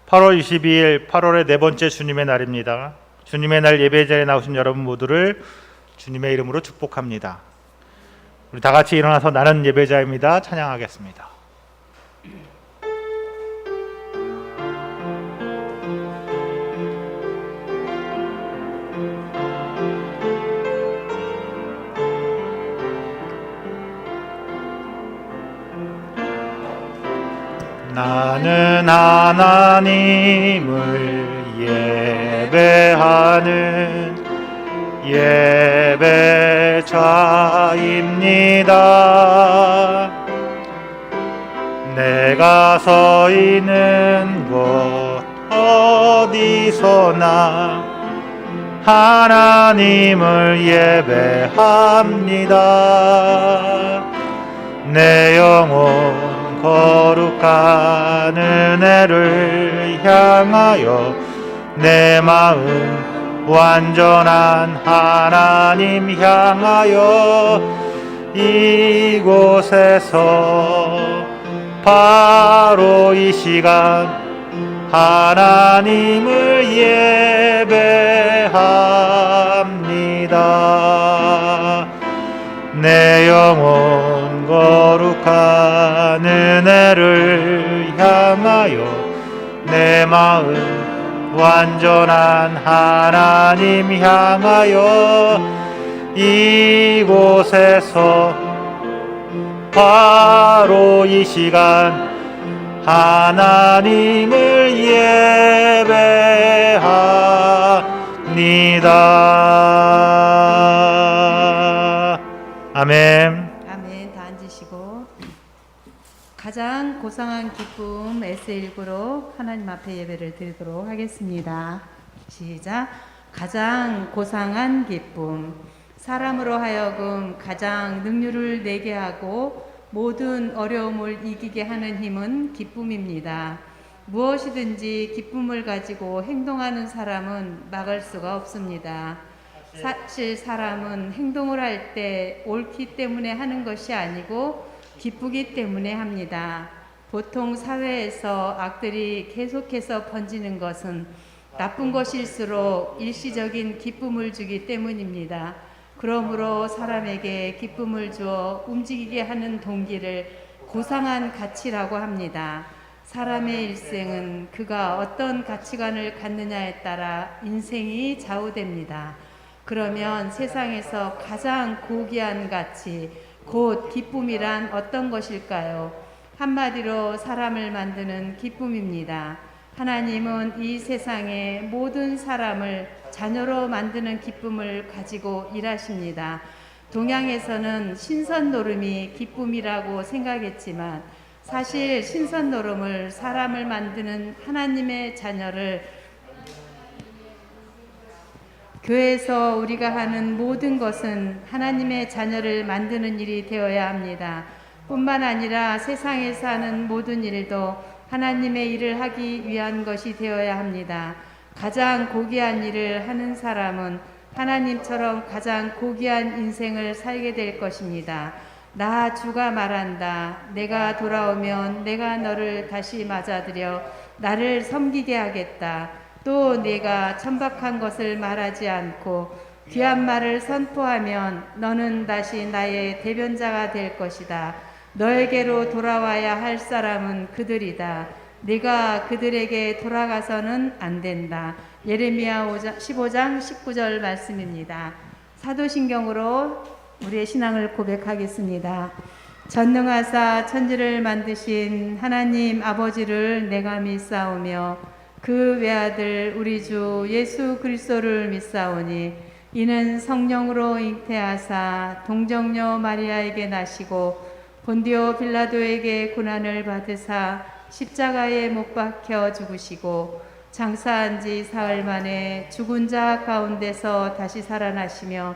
8월 22일 8월의 네 번째 주님의 날입니다. 주님의 날 예배자리에 나오신 여러분 모두를 주님의 이름으로 축복합니다. 우리 다 같이 일어나서 나는 예배자입니다. 찬양하겠습니다. 나는 하나님을 예배하는 예배자입니다. 내가 서 있는 곳 어디서나 하나님을 예배합니다. 내 영혼 거룩한 은혜를 향하여 내 마음 완전한 하나님 향하여 이곳에서 바로 이 시간 하나님을 예배합니다. 내 영혼 거룩한 은혜를 향하여 내 마음 완전한 하나님 향하여 이곳에서 바로 이 시간 하나님을 예배합니다. 아멘. 아멘. 다 앉으시고 가장 고상한 기쁨 S19로 하나님 앞에 예배를 드리도록 하겠습니다. 시작. 가장 고상한 기쁨. 사람으로 하여금 가장 능률을 내게 하고 모든 어려움을 이기게 하는 힘은 기쁨입니다. 무엇이든지 기쁨을 가지고 행동하는 사람은 막을 수가 없습니다. 사실 사람은 행동을 할 때 옳기 때문에 하는 것이 아니고 기쁘기 때문에 합니다. 보통 사회에서 악들이 계속해서 번지는 것은 나쁜 것일수록 일시적인 기쁨을 주기 때문입니다. 그러므로 사람에게 기쁨을 주어 움직이게 하는 동기를 고상한 가치라고 합니다. 사람의 일생은 그가 어떤 가치관을 갖느냐에 따라 인생이 좌우됩니다. 그러면 세상에서 가장 고귀한 가치, 곧 기쁨이란 어떤 것일까요? 한마디로 사람을 만드는 기쁨입니다. 하나님은 이 세상의 모든 사람을 자녀로 만드는 기쁨을 가지고 일하십니다. 동양에서는 신선노름이 기쁨이라고 생각했지만 사실 신선노름을 사람을 만드는 하나님의 자녀를 교회에서 우리가 하는 모든 것은 하나님의 자녀를 만드는 일이 되어야 합니다. 뿐만 아니라 세상에서 하는 모든 일도 하나님의 일을 하기 위한 것이 되어야 합니다. 가장 고귀한 일을 하는 사람은 하나님처럼 가장 고귀한 인생을 살게 될 것입니다. 나 주가 말한다. 내가 돌아오면 내가 너를 다시 맞아들여 나를 섬기게 하겠다. 또 내가 천박한 것을 말하지 않고 귀한 말을 선포하면 너는 다시 나의 대변자가 될 것이다. 너에게로 돌아와야 할 사람은 그들이다. 네가 그들에게 돌아가서는 안 된다. 예레미야 15장 19절 말씀입니다. 사도신경으로 우리의 신앙을 고백하겠습니다. 전능하사 천지를 만드신 하나님 아버지를 내가 믿사오며 그 외아들 우리 주 예수 그리스도를 믿사오니 이는 성령으로 잉태하사 동정녀 마리아에게 나시고 본디오 빌라도에게 고난을 받으사 십자가에 못 박혀 죽으시고 장사한 지 사흘 만에 죽은 자 가운데서 다시 살아나시며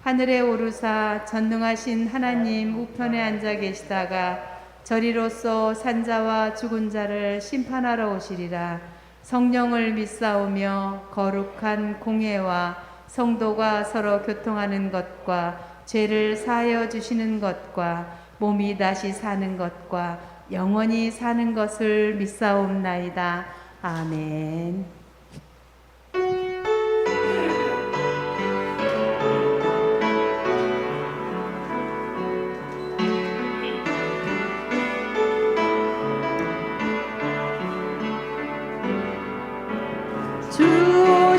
하늘에 오르사 전능하신 하나님 우편에 앉아 계시다가 저리로서 산자와 죽은 자를 심판하러 오시리라. 성령을 믿사오며 거룩한 공회와 성도가 서로 교통하는 것과 죄를 사하여 주시는 것과 몸이 다시 사는 것과 영원히 사는 것을 믿사옵나이다. 아멘.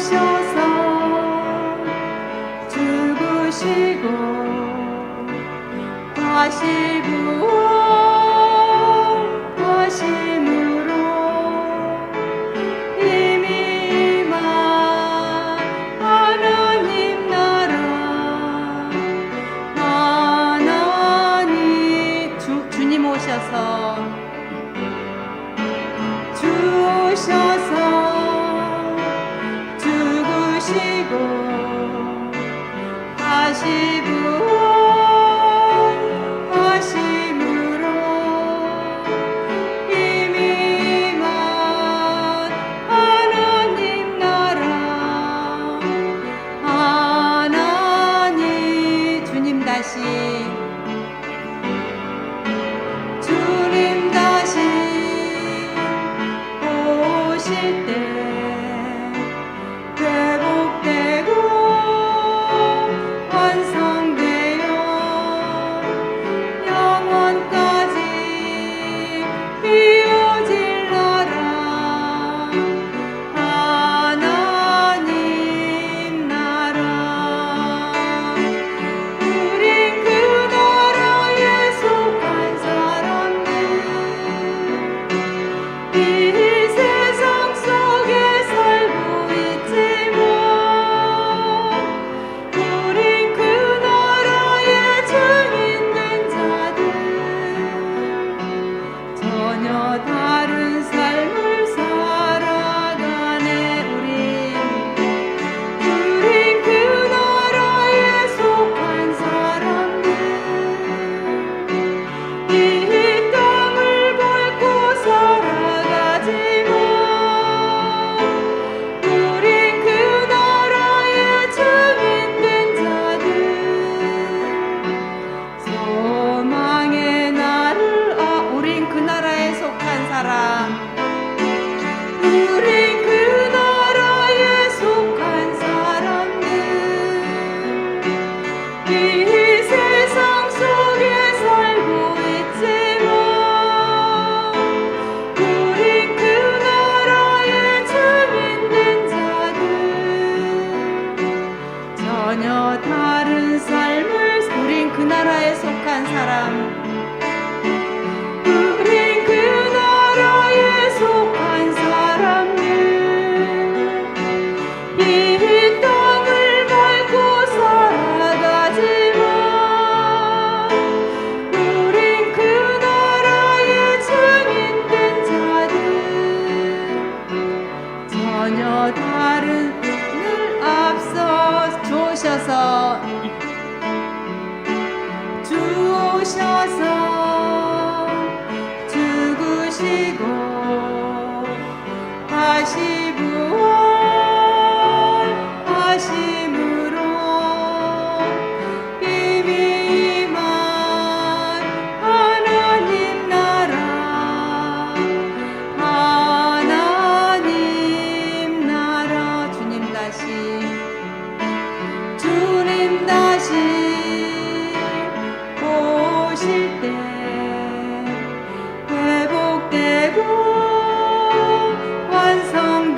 주셔서 죽으시고 다시 부활하심으로 이미 임한 하나님 나라 하나님 주님 오셔서 주셔서 죽으시고 다시 부활하심으로 이미 임한 하나님 나라 하나님 주님 다시 오실 때 회복되고 완성되어 영원까지 이어질 나라 하나님 나라 우린 그 나라에 속한 사람들 이 세상 속에 살고 있지만 우린 그 나라의 증인된 자들 전혀 다른 삶을 살아가네 우린 그 나라에 속한 사람들 이 땅을 밟고 살아가지만 우린 그 나라의 증인된 자들 소망의 나를 우린 그 나라에 속한 사람 우린 그 나라에 속한 사람들 이 세상 속에 살고 있지만 우린 그 나라의 증인된 자들 전혀 다른 삶을 우린 그 나라에 속한 사람 우린 그 나라에 속한 사람들 이 땅을 밟고 살아가지만 우린 그 나라의 증인된 자들 전혀 다른 늘 앞서 주셔서 죽으시고 다시 부활하심으로 이미 임한 하나님 나라 하나님 나라 주님 다시 오실 때 회복되고 완성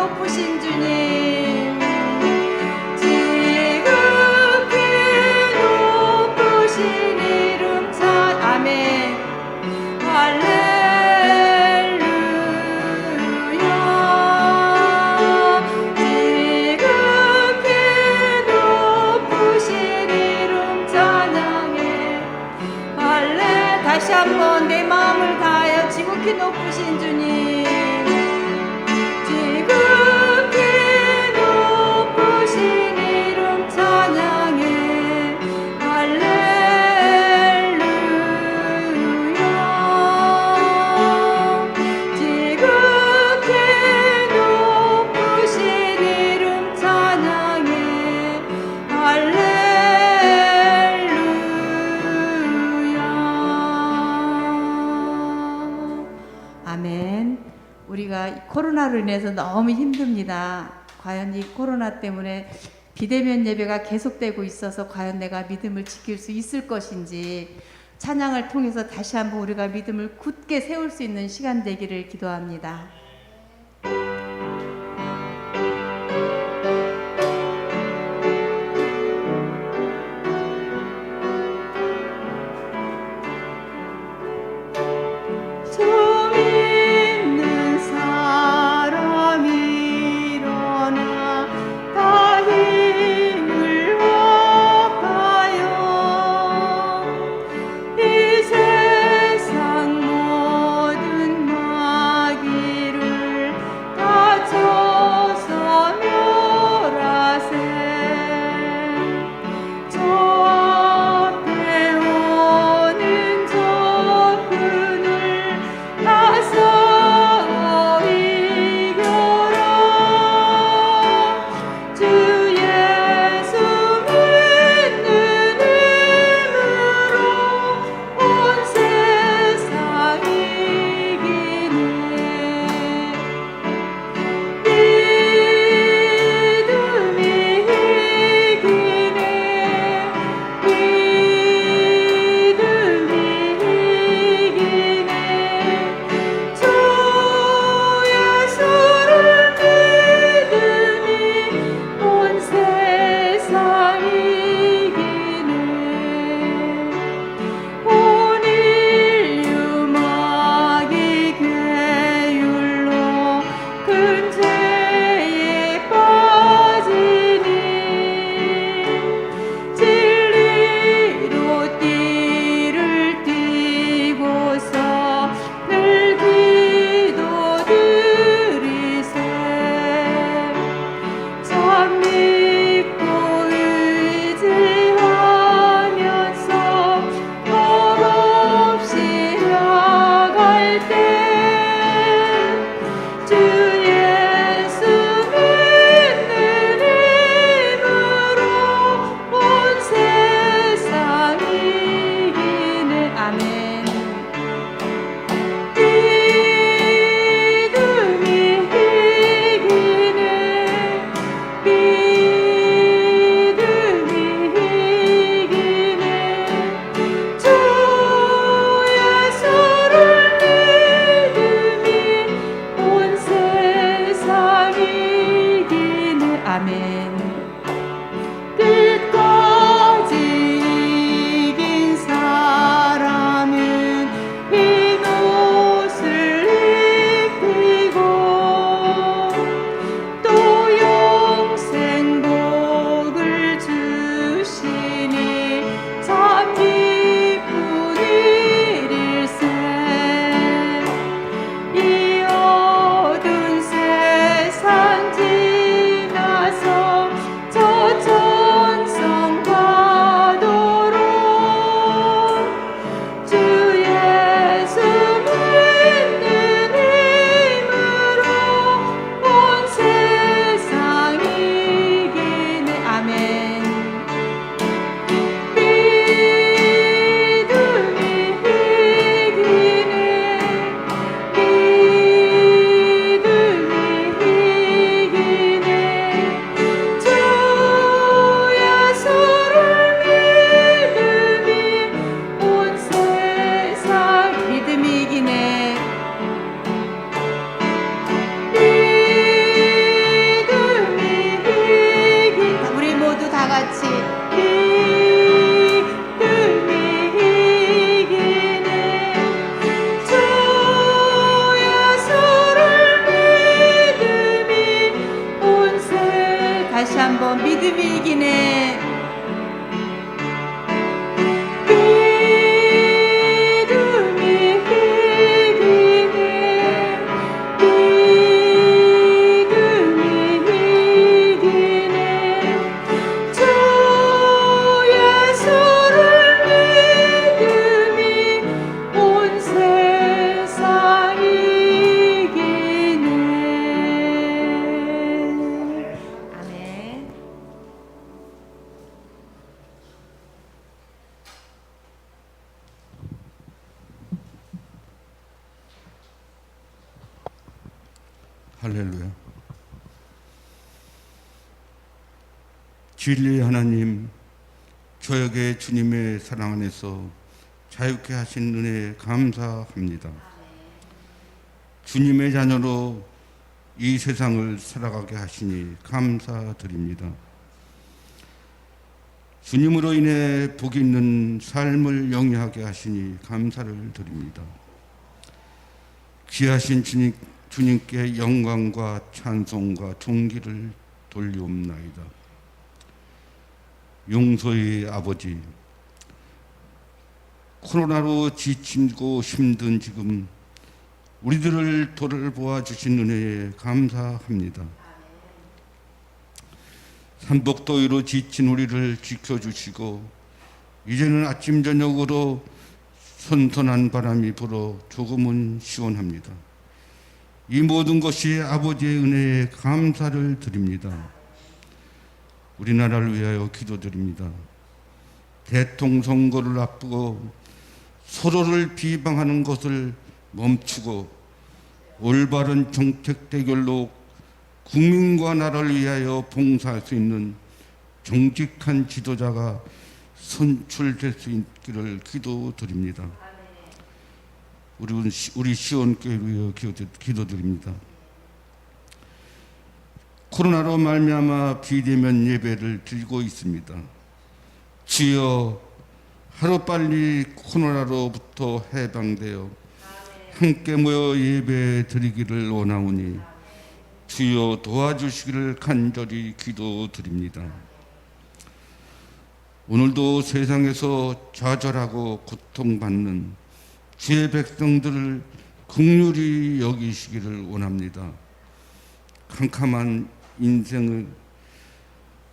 높으신 주님 지극히 높으신 이름 아멘 할렐루야 지극히 높으신 이름 찬양해 할렐 다시 한번 내 마음을 다하여 지극히 높으신 주님 지극히 높으신 이름 찬양해 할렐루야 지극히 높으신 이름 찬양해 할렐루야 아멘. 우리가 코로나로 인해서 너무 힘듭니다. 과연 이 코로나 때문에 비대면 예배가 계속되고 있어서 과연 내가 믿음을 지킬 수 있을 것인지 찬양을 통해서 다시 한번 우리가 믿음을 굳게 세울 수 있는 시간 되기를 기도합니다. 이 세상 모든 마귀를 할렐루야. 진리의 하나님, 저에게 주님의 사랑 안에서 자유케 하신 은혜에 감사합니다. 주님의 자녀로 이 세상을 살아가게 하시니 감사드립니다. 주님으로 인해 복 있는 삶을 영위하게 하시니 감사를 드립니다. 귀하신 주님께 영광과 찬송과 존귀를 돌리옵나이다. 용서의 아버지, 코로나로 지치고 힘든 지금 우리들을 돌보아 주신 은혜에 감사합니다. 산복더위로 지친 우리를 지켜주시고 이제는 아침 저녁으로 선선한 바람이 불어 조금은 시원합니다. 이 모든 것이 아버지의 은혜에 감사를 드립니다. 우리나라를 위하여 기도드립니다. 대통령 선거를 앞두고 서로를 비방하는 것을 멈추고 올바른 정책 대결로 국민과 나라를 위하여 봉사할 수 있는 정직한 지도자가 선출될 수 있기를 기도드립니다. 우리 시온교회를 위하여 기도드립니다. 코로나로 말미암아 비대면 예배를 드리고 있습니다. 주여, 하루빨리 코로나로부터 해방되어 함께 모여 예배 드리기를 원하오니 주여 도와주시기를 간절히 기도드립니다. 오늘도 세상에서 좌절하고 고통받는 주의 백성들을 긍휼히 여기시기를 원합니다. 캄캄한 인생을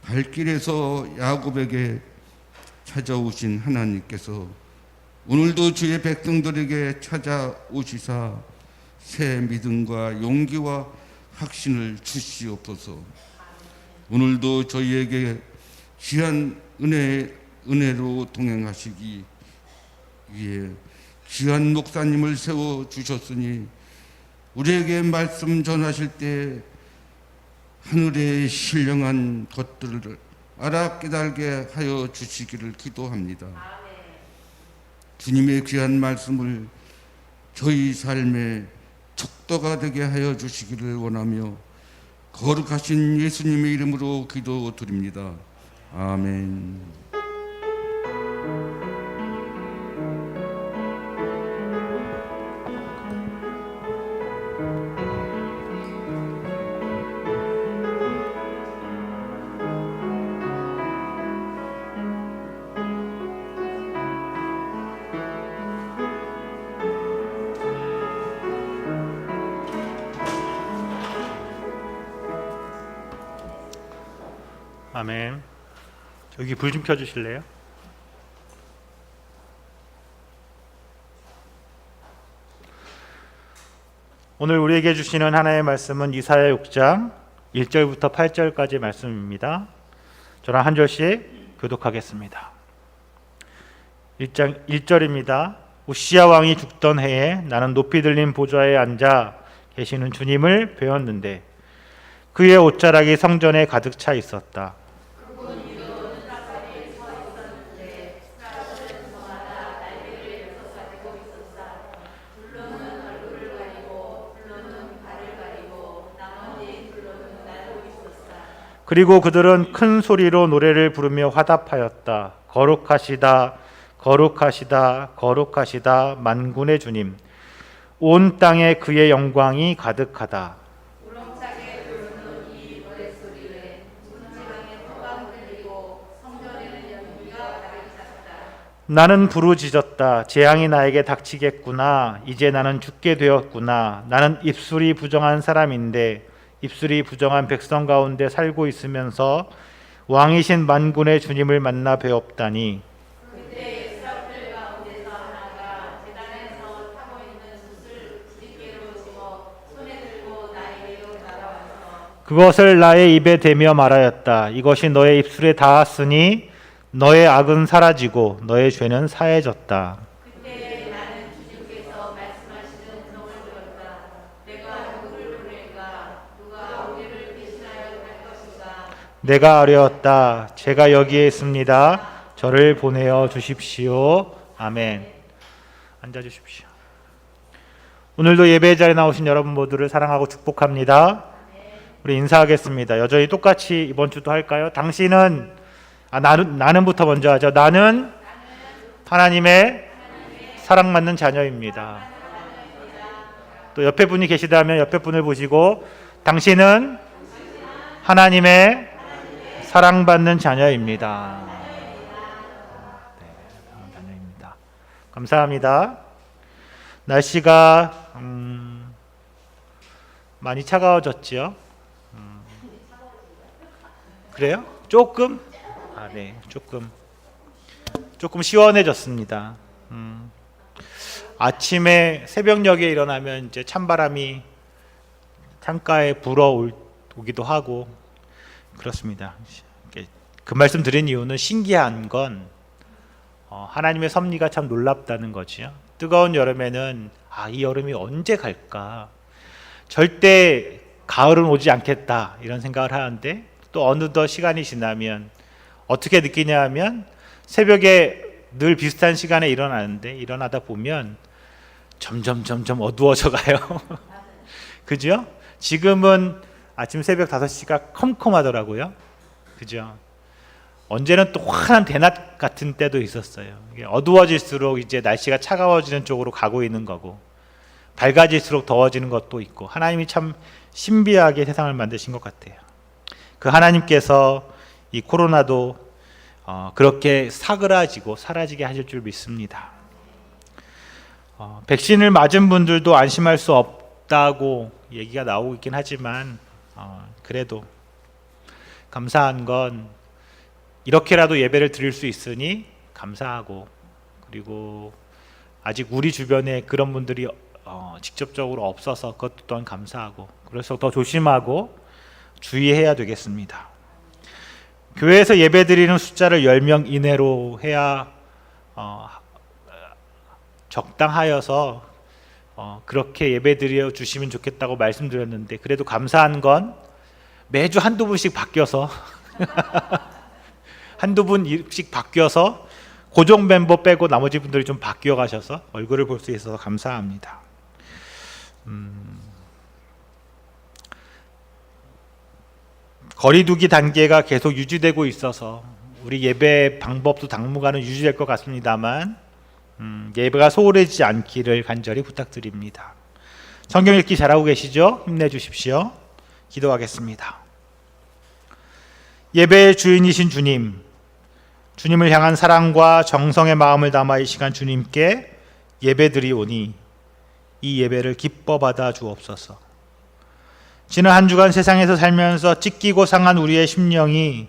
발길에서 야곱에게 찾아오신 하나님께서 오늘도 주의 백성들에게 찾아오시사 새 믿음과 용기와 확신을 주시옵소서. 오늘도 저희에게 귀한 은혜로 동행하시기 위해 귀한 목사님을 세워주셨으니 우리에게 말씀 전하실 때 하늘의 신령한 것들을 알아 깨달게 하여 주시기를 기도합니다. 주님의 귀한 말씀을 저희 삶의 척도가 되게 하여 주시기를 원하며 거룩하신 예수님의 이름으로 기도드립니다. 아멘. 아멘. 여기 불 좀 켜주실래요? 오늘 우리에게 주시는 하나님의 말씀은 이사야 6장 1절부터 8절까지 말씀입니다. 저랑 한 절씩 교독하겠습니다. 1장 1절입니다. 우시야 왕이 죽던 해에 나는 높이 들린 보좌에 앉아 계시는 주님을 배웠는데 그의 옷자락이 성전에 가득 차 있었다. 그리고 그들은 큰 소리로 노래를 부르며 화답하였다. 거룩하시다, 거룩하시다, 거룩하시다 만군의 주님. 온 땅에 그의 영광이 가득하다. 우렁차게 부르는 이 노랫소리에 문지방에 토가 흘리고 성전에는 연기가 가득 찼다. 나는 부르짖었다. 재앙이 나에게 닥치겠구나. 이제 나는 죽게 되었구나. 나는 입술이 부정한 사람인데 입술이 부정한 백성 가운데 살고 있으면서 왕이신 만군의 주님을 만나 배웠다니. 그때 스랍들 가운데서 하나가 제단에서 타고 있는 숯을 부리개로 집어 손에 들고 나에게로 다가와서 그것을 나의 입에 대며 말하였다. 이것이 너의 입술에 닿았으니 너의 악은 사라지고 너의 죄는 사해졌다. 그때 나는 주님께서 말씀하시는 음성을 들었다. 내가 누구를 보낼까? 내가 어려웠다. 제가 여기에 있습니다. 저를 보내어 주십시오. 아멘. 앉아 주십시오. 오늘도 예배 자리에 나오신 여러분 모두를 사랑하고 축복합니다. 우리 인사하겠습니다. 여전히 똑같이 이번 주도 할까요? 당신은 나는부터 먼저 하죠. 나는 하나님의 사랑받는 자녀입니다. 또 옆에 분이 계시다면 옆에 분을 보시고 당신은 하나님의 사랑받는 자녀입니다. 네, 사랑받는 자녀입니다. 감사합니다. 날씨가 많이 차가워졌지요? 그래요? 조금? 네, 조금 시원해졌습니다. 아침에 새벽녘에 일어나면 이제 찬바람이 창가에 불어오기도 하고 그렇습니다. 그 말씀 드린 이유는 신기한 건 하나님의 섭리가 참 놀랍다는 거지요. 뜨거운 여름에는 이 여름이 언제 갈까? 절대 가을은 오지 않겠다 이런 생각을 하는데 또 어느덧 시간이 지나면 어떻게 느끼냐 하면 새벽에 늘 비슷한 시간에 일어나는데 일어나다 보면 점점 어두워져 가요. 그죠? 지금은 아침 새벽 5시가 컴컴하더라고요. 그죠? 언제는 또 환한 대낮 같은 때도 있었어요. 이게 어두워질수록 이제 날씨가 차가워지는 쪽으로 가고 있는 거고 밝아질수록 더워지는 것도 있고 하나님이 참 신비하게 세상을 만드신 것 같아요. 그 하나님께서 이 코로나도 그렇게 사그라지고 사라지게 하실 줄 믿습니다. 백신을 맞은 분들도 안심할 수 없다고 얘기가 나오고 있긴 하지만 그래도 감사한 건 이렇게라도 예배를 드릴 수 있으니 감사하고 그리고 아직 우리 주변에 그런 분들이 직접적으로 없어서 그것도 또한 감사하고 그래서 더 조심하고 주의해야 되겠습니다. 교회에서 예배드리는 숫자를 10명 이내로 해야 적당하여서 그렇게 예배드려 주시면 좋겠다고 말씀드렸는데 그래도 감사한 건 매주 한두 분씩 바뀌어서 한두 분씩 바뀌어서 고정 멤버 빼고 나머지 분들이 좀 바뀌어 가셔서 얼굴을 볼 수 있어서 감사합니다. 거리두기 단계가 계속 유지되고 있어서 우리 예배 방법도 당분간은 유지될 것 같습니다만 예배가 소홀해지지 않기를 간절히 부탁드립니다. 성경 읽기 잘하고 계시죠? 힘내주십시오. 기도하겠습니다. 예배의 주인이신 주님, 주님을 향한 사랑과 정성의 마음을 담아 이 시간 주님께 예배드리오니 이 예배를 기뻐 받아 주옵소서. 지난 한 주간 세상에서 살면서 찢기고 상한 우리의 심령이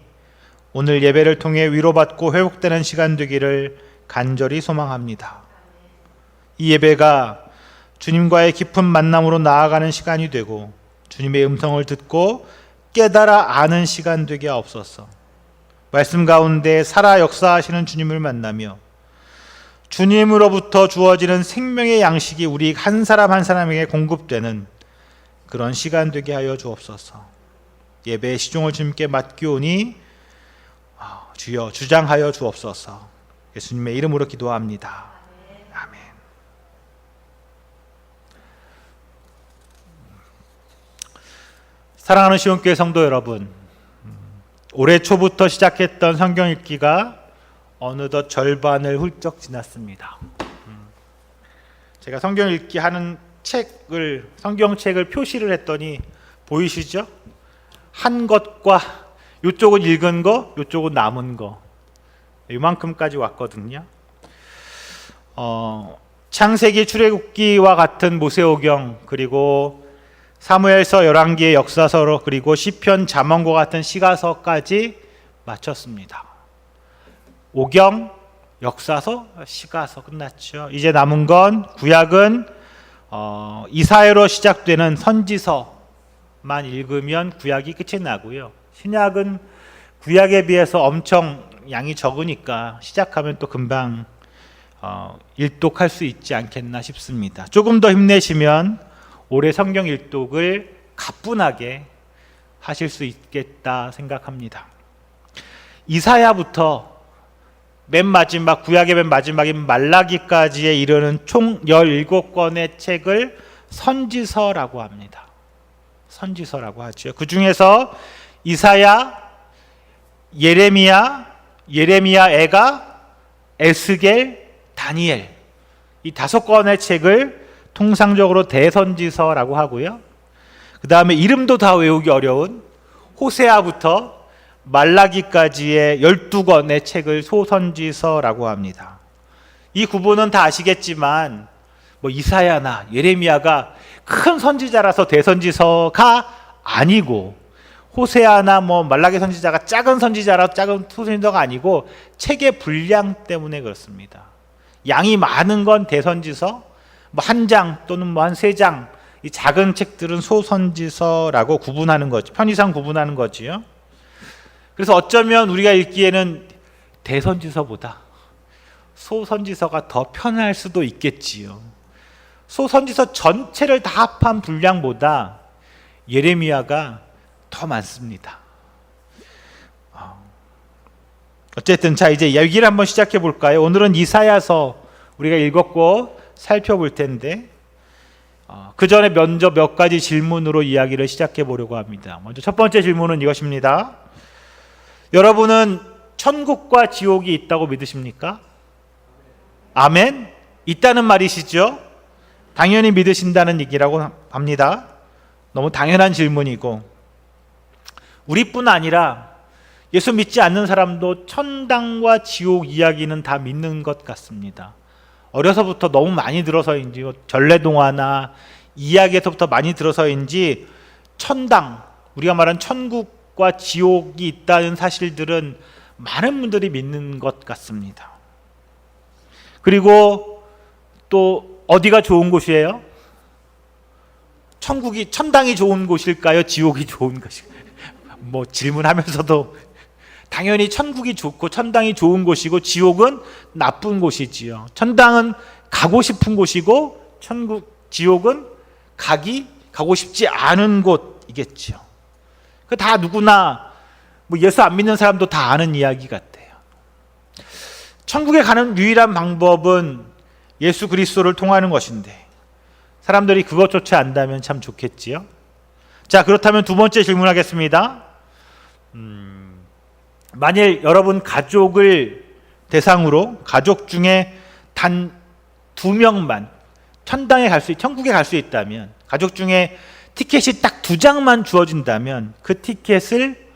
오늘 예배를 통해 위로받고 회복되는 시간 되기를 간절히 소망합니다. 이 예배가 주님과의 깊은 만남으로 나아가는 시간이 되고 주님의 음성을 듣고 깨달아 아는 시간 되게 하옵소서. 말씀 가운데 살아 역사하시는 주님을 만나며 주님으로부터 주어지는 생명의 양식이 우리 한 사람 한 사람에게 공급되는 그런 시간 되게 하여 주옵소서. 예배의 시종을 주님께 맡기오니 주여 주장하여 주옵소서. 예수님의 이름으로 기도합니다. 아멘. 사랑하는 시온교회 성도 여러분, 올해 초부터 시작했던 성경 읽기가 어느덧 절반을 훌쩍 지났습니다. 제가 성경 읽기 하는 성경책을 표시를 했더니 보이시죠? 한 것과 이쪽은 읽은 거, 이쪽은 남은 거 이만큼까지 왔거든요. 창세기, 출애굽기와 같은 모세오경 그리고 사무엘서, 열왕기의 역사서로 그리고 시편, 잠언과 같은 시가서까지 마쳤습니다. 오경, 역사서, 시가서 끝났죠. 이제 남은 건 구약은 이사야로 시작되는 선지서만 읽으면 구약이 끝이 나고요. 신약은 구약에 비해서 엄청 양이 적으니까 시작하면 또 금방 일독할 수 있지 않겠나 싶습니다. 조금 더 힘내시면 올해 성경 일독을 가뿐하게 하실 수 있겠다 생각합니다. 이사야부터 맨 마지막, 구약의 맨 마지막인 말라기까지에 이르는 총 17권의 책을 선지서라고 합니다. 선지서라고 하죠. 그 중에서 이사야, 예레미야, 애가, 에스겔, 다니엘, 이 5권의 책을 통상적으로 대선지서라고 하고요. 그 다음에 이름도 다 외우기 어려운 호세아부터 말라기까지의 12권의 책을 소선지서라고 합니다. 이 구분은 다 아시겠지만 이사야나 예레미야가 큰 선지자라서 대선지서가 아니고, 호세아나 말라기 선지자가 작은 선지자라서 작은 소선지서가 아니고 책의 분량 때문에 그렇습니다. 양이 많은 건 대선지서, 한 장 또는 한 3장, 이 작은 책들은 소선지서라고 구분하는 거죠. 편의상 구분하는 거지요. 그래서 어쩌면 우리가 읽기에는 대선지서보다 소선지서가 더 편할 수도 있겠지요. 소선지서 전체를 다 합한 분량보다 예레미야가 더 많습니다. 어쨌든 자, 이제 얘기를 한번 시작해 볼까요? 오늘은 이사야서 우리가 읽었고 살펴볼 텐데, 그 전에 먼저 몇 가지 질문으로 이야기를 시작해 보려고 합니다. 먼저 첫 번째 질문은 이것입니다. 여러분은 천국과 지옥이 있다고 믿으십니까? 아멘? 있다는 말이시죠? 당연히 믿으신다는 얘기라고 합니다. 너무 당연한 질문이고, 우리뿐 아니라 예수 믿지 않는 사람도 천당과 지옥 이야기는 다 믿는 것 같습니다. 어려서부터 너무 많이 들어서인지, 전래동화나 이야기에서부터 많이 들어서인지 천당, 우리가 말하는 천국과 지옥이 있다는 사실들은 많은 분들이 믿는 것 같습니다. 그리고 또 어디가 좋은 곳이에요? 천당이 좋은 곳일까요? 지옥이 좋은 곳일까요? 질문하면서도 당연히 천국이 좋고 천당이 좋은 곳이고 지옥은 나쁜 곳이지요. 천당은 가고 싶은 곳이고 지옥은 가고 싶지 않은 곳이겠죠. 그 다 누구나 예수 안 믿는 사람도 다 아는 이야기 같아요. 천국에 가는 유일한 방법은 예수 그리스도를 통하는 것인데, 사람들이 그것조차 안다면 참 좋겠지요. 자, 그렇다면 두 번째 질문하겠습니다. 만일 여러분 가족을 대상으로, 가족 중에 단 2명만 천국에 갈 수 있다면, 가족 중에 티켓이 딱 2장만 주어진다면 그 티켓을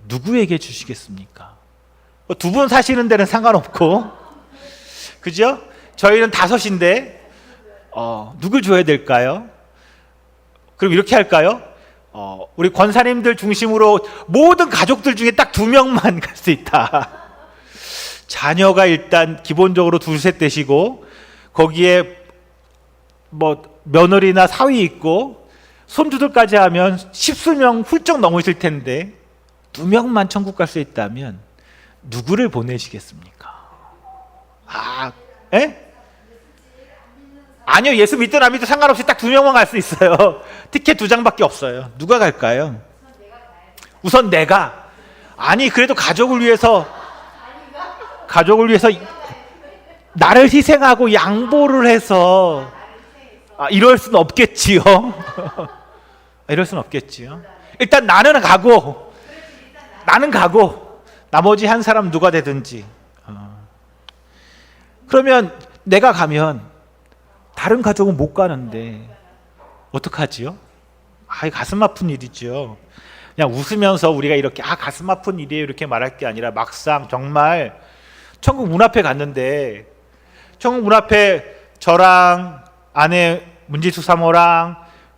누구에게 주시겠습니까? 2분 사시는 데는 상관없고, 그죠? 저희는 5인데 누굴 줘야 될까요? 그럼 이렇게 할까요? 우리 권사님들 중심으로 모든 가족들 중에 딱 2명만 갈 수 있다. 자녀가 일단 기본적으로 2셋 되시고, 거기에 며느리나 사위 있고 손주들까지 하면 10수명 훌쩍 넘으실 텐데 2명만 천국 갈 수 있다면 누구를 보내시겠습니까? 아니요, 예수 믿든 안 믿든 상관없이 딱 2명만 갈 수 있어요. 티켓 2장밖에 없어요. 누가 갈까요? 우선 내가. 아니, 그래도 가족을 위해서 나를 희생하고 양보를 해서 이럴 수는 없겠지요. 이럴 수는 없겠지요. 일단 나는 가고 나머지 한 사람 누가 되든지. 그러면 내가 가면 다른 가족은 못 가는데 어떡하지요? 가슴 아픈 일이죠. 그냥 웃으면서 우리가 이렇게 가슴 아픈 일이에요 이렇게 말할 게 아니라, 막상 정말 천국 문 앞에 갔는데, 천국 문 앞에 저랑 아내 문지수 사모랑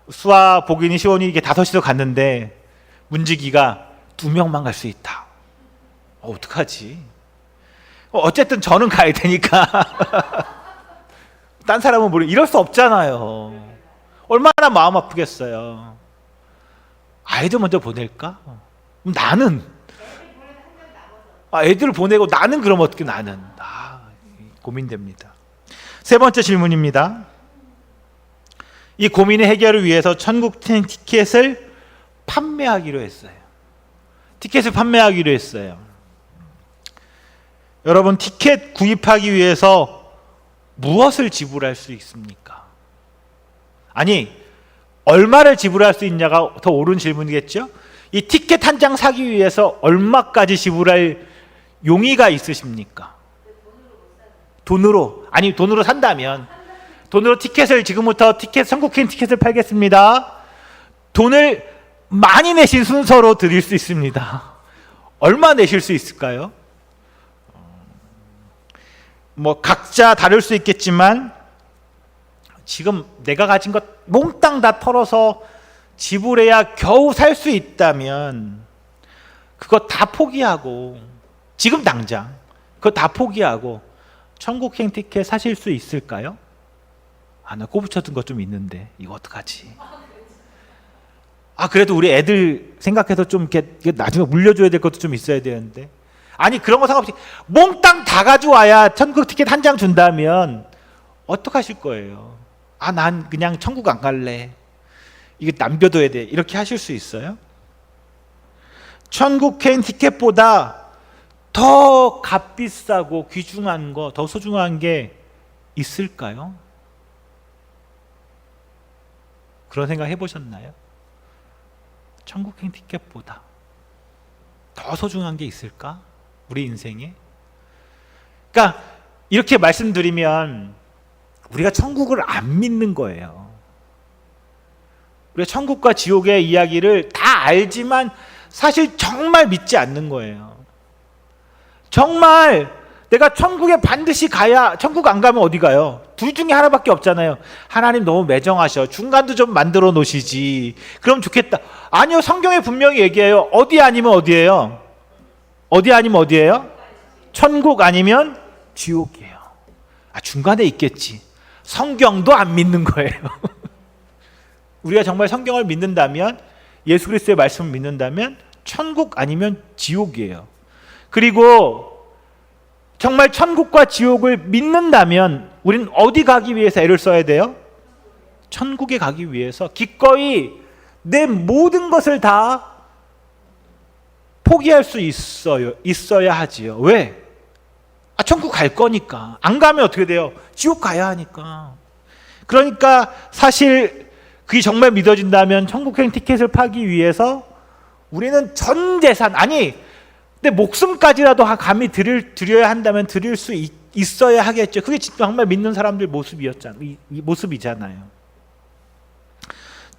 수아, 복인이, 시원이 이게 5이서 갔는데 문지기가 2명만 갈 수 있다. 어떡하지? 어쨌든 저는 가야 되니까 딴 사람은 이럴 수 없잖아요. 얼마나 마음 아프겠어요. 아이들 먼저 보낼까? 나는 애들을 보내고 나는 그럼 어떻게, 나는 고민됩니다. 세 번째 질문입니다. 이 고민의 해결을 위해서 천국 티켓을 판매하기로 했어요. 티켓을 판매하기로 했어요. 여러분, 티켓 구입하기 위해서 무엇을 지불할 수 있습니까? 아니, 얼마를 지불할 수 있냐가 더 옳은 질문이겠죠? 이 티켓 한 장 사기 위해서 얼마까지 지불할 용의가 있으십니까? 돈으로 산다면, 돈으로 티켓을, 지금부터 티켓, 천국행 티켓을 팔겠습니다. 돈을 많이 내신 순서로 드릴 수 있습니다. 얼마 내실 수 있을까요? 뭐 각자 다를 수 있겠지만, 지금 내가 가진 것 몽땅 다 털어서 지불해야 겨우 살 수 있다면 그거 다 포기하고, 지금 당장 그거 다 포기하고 천국행 티켓 사실 수 있을까요? 나 꼬부쳐둔 것 좀 있는데 이거 어떡하지? 그래도 우리 애들 생각해서 좀 이렇게 나중에 물려줘야 될 것도 좀 있어야 되는데, 아니 그런 거 상관없이 몽땅 다 가져와야 천국 티켓 한 장 준다면 어떡하실 거예요? 난 그냥 천국 안 갈래, 이거 남겨둬야 돼, 이렇게 하실 수 있어요? 천국행 티켓보다 더 값비싸고 귀중한 거, 더 소중한 게 있을까요? 그런 생각 해보셨나요? 천국행 티켓보다 더 소중한 게 있을까? 우리 인생에? 그러니까 이렇게 말씀드리면 우리가 천국을 안 믿는 거예요. 우리가 천국과 지옥의 이야기를 다 알지만 사실 정말 믿지 않는 거예요. 정말 내가 천국에 반드시 가야, 천국 안 가면 어디 가요? 둘 중에 하나밖에 없잖아요. 하나님 너무 매정하셔, 중간도 좀 만들어 놓으시지, 그럼 좋겠다. 아니요, 성경에 분명히 얘기해요. 어디 아니면 어디예요? 어디 아니면 어디예요? 천국 아니면 지옥이에요. 중간에 있겠지. 성경도 안 믿는 거예요. 우리가 정말 성경을 믿는다면, 예수 그리스도의 말씀을 믿는다면 천국 아니면 지옥이에요. 그리고 정말 천국과 지옥을 믿는다면 우리는 어디 가기 위해서 애를 써야 돼요? 천국에 가기 위해서 기꺼이 내 모든 것을 다 포기할 수 있어야 하지요. 왜? 천국 갈 거니까. 안 가면 어떻게 돼요? 지옥 가야 하니까. 그러니까 사실 그게 정말 믿어진다면 천국행 티켓을 파기 위해서 우리는 전 재산, 아니 내 목숨까지라도 감히 드려야 한다면 드릴 수 있어야 하겠죠. 그게 정말 믿는 사람들 모습이잖아요.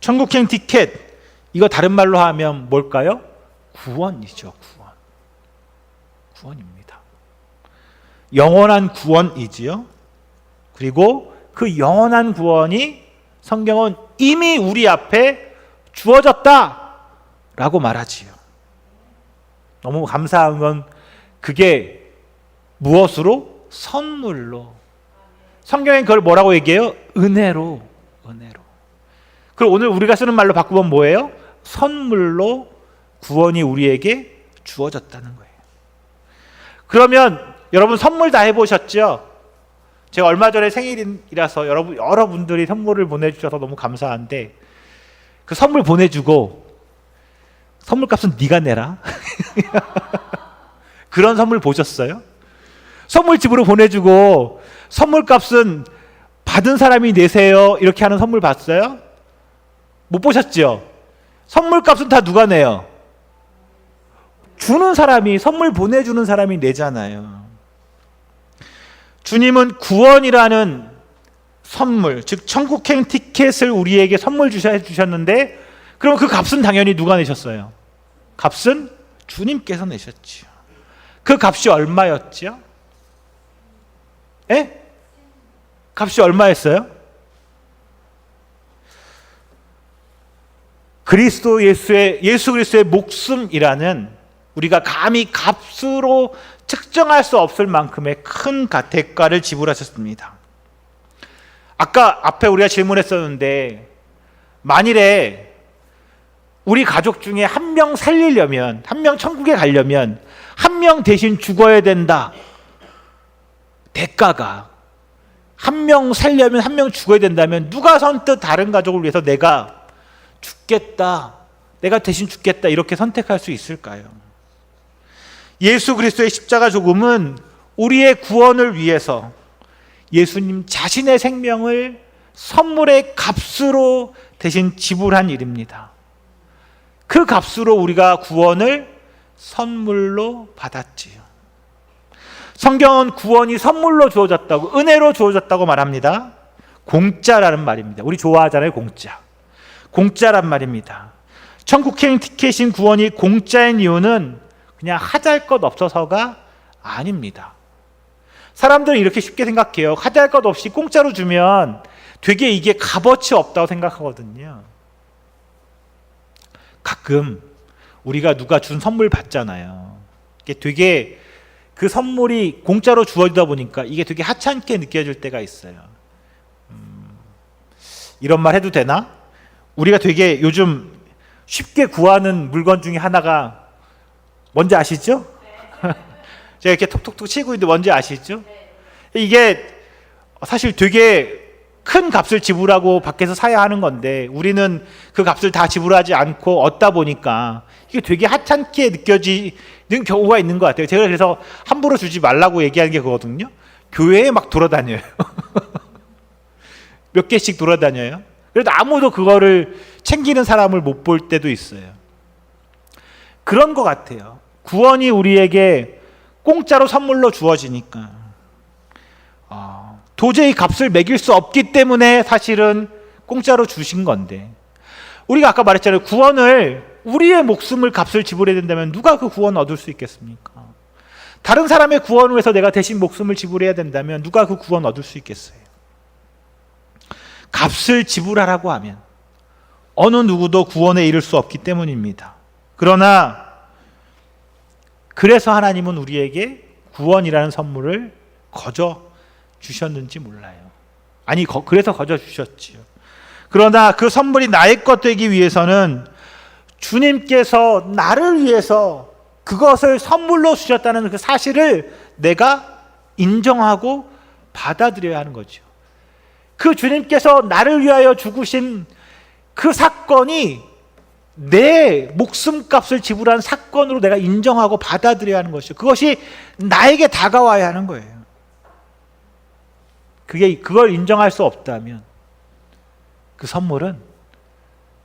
천국행 티켓, 이거 다른 말로 하면 뭘까요? 구원이죠. 구원입니다. 영원한 구원이지요. 그리고 그 영원한 구원이 성경은 이미 우리 앞에 주어졌다라고 말하지요. 너무 감사한 건 그게 무엇으로? 선물로. 성경엔 그걸 뭐라고 얘기해요? 은혜로. 그리고 오늘 우리가 쓰는 말로 바꾸면 뭐예요? 선물로 구원이 우리에게 주어졌다는 거예요. 그러면 여러분 선물 다 해보셨죠? 제가 얼마 전에 생일이라서 여러분들이 선물을 보내주셔서 너무 감사한데, 그 선물 보내주고 선물값은 네가 내라. 그런 선물 보셨어요? 선물집으로 보내주고 선물값은 받은 사람이 내세요, 이렇게 하는 선물 봤어요? 못 보셨죠? 선물값은 다 누가 내요? 주는 사람이, 선물 보내주는 사람이 내잖아요. 주님은 구원이라는 선물, 즉 천국행 티켓을 우리에게 선물 주셨는데, 그럼 그 값은 당연히 누가 내셨어요? 값은 주님께서 내셨지요. 그 값이 얼마였죠? 값이 얼마였어요? 예수 그리스도의 목숨이라는, 우리가 감히 값으로 측정할 수 없을 만큼의 큰 대가를 지불하셨습니다. 아까 앞에 우리가 질문했었는데, 만일에 우리 가족 중에 한 명 살리려면, 한 명 천국에 가려면 한 명 대신 죽어야 된다. 대가가 한 명 살려면 한 명 죽어야 된다면 누가 선뜻 다른 가족을 위해서 내가 죽겠다, 내가 대신 죽겠다 이렇게 선택할 수 있을까요? 예수 그리스도의 십자가 죽음은 우리의 구원을 위해서 예수님 자신의 생명을 선물의 값으로 대신 지불한 일입니다. 그 값으로 우리가 구원을 선물로 받았지요. 성경은 구원이 선물로 주어졌다고, 은혜로 주어졌다고 말합니다. 공짜라는 말입니다. 우리 좋아하잖아요, 공짜. 공짜란 말입니다. 천국행 티켓인 구원이 공짜인 이유는 그냥 하잘것 없어서가 아닙니다. 사람들은 이렇게 쉽게 생각해요. 하잘것 없이 공짜로 주면 되게 이게 값어치 없다고 생각하거든요. 가끔 우리가 누가 준 선물 받잖아요. 이게 되게 그 선물이 공짜로 주어지다 보니까 이게 되게 하찮게 느껴질 때가 있어요. 이런 말 해도 되나? 우리가 되게 요즘 쉽게 구하는 물건 중에 하나가 뭔지 아시죠? 제가 이렇게 톡톡톡 치고 있는데 뭔지 아시죠? 이게 사실 되게 큰 값을 지불하고 밖에서 사야 하는 건데 우리는 그 값을 다 지불하지 않고 얻다 보니까 이게 되게 하찮게 느껴지는 경우가 있는 것 같아요. 제가 그래서 함부로 주지 말라고 얘기하는 게 그거거든요. 교회에 막 돌아다녀요. 몇 개씩 돌아다녀요. 그래도 아무도 그거를 챙기는 사람을 못 볼 때도 있어요. 그런 것 같아요. 구원이 우리에게 공짜로 선물로 주어지니까 도저히 값을 매길 수 없기 때문에 사실은 공짜로 주신 건데, 우리가 아까 말했잖아요. 구원을 우리의 목숨을 값을 지불해야 된다면 누가 그 구원을 얻을 수 있겠습니까? 다른 사람의 구원을 위해서 내가 대신 목숨을 지불해야 된다면 누가 그 구원 얻을 수 있겠어요? 값을 지불하라고 하면 어느 누구도 구원에 이를 수 없기 때문입니다. 그러나 그래서 하나님은 우리에게 구원이라는 선물을 거저 주셨는지 몰라요. 아니, 그래서 거저 주셨지요. 그러나 그 선물이 나의 것 되기 위해서는 주님께서 나를 위해서 그것을 선물로 주셨다는 그 사실을 내가 인정하고 받아들여야 하는 거죠. 그 주님께서 나를 위하여 죽으신 그 사건이 내 목숨값을 지불한 사건으로 내가 인정하고 받아들여야 하는 것이죠. 그것이 나에게 다가와야 하는 거예요. 그걸 인정할 수 없다면 그 선물은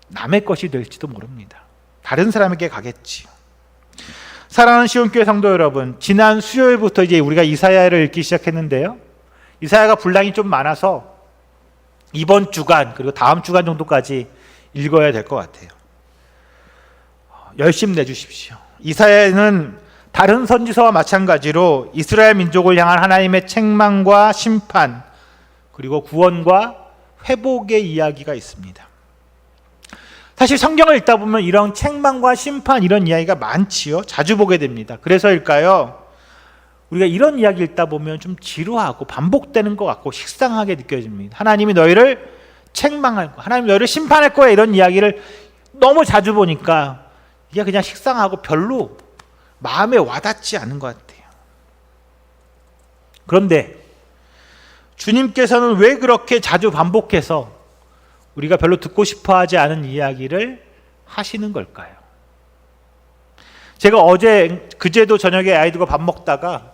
남의 것이 될지도 모릅니다. 다른 사람에게 가겠지요. 사랑하는 시온교회 성도 여러분, 지난 수요일부터 이제 우리가 이사야를 읽기 시작했는데요. 이사야가 분량이 좀 많아서 이번 주간 그리고 다음 주간 정도까지 읽어야 될 것 같아요. 열심 내주십시오. 이사야는 다른 선지서와 마찬가지로 이스라엘 민족을 향한 하나님의 책망과 심판 그리고 구원과 회복의 이야기가 있습니다. 사실 성경을 읽다 보면 이런 책망과 심판 이런 이야기가 많지요. 자주 보게 됩니다. 그래서일까요? 우리가 이런 이야기 읽다 보면 좀 지루하고 반복되는 것 같고 식상하게 느껴집니다. 하나님이 너희를 책망할 거야, 하나님이 너희를 심판할 거야, 이런 이야기를 너무 자주 보니까 이게 그냥 식상하고 별로 마음에 와닿지 않은 것 같아요. 그런데 주님께서는 왜 그렇게 자주 반복해서 우리가 별로 듣고 싶어하지 않은 이야기를 하시는 걸까요? 제가 그제도 저녁에 아이들과 밥 먹다가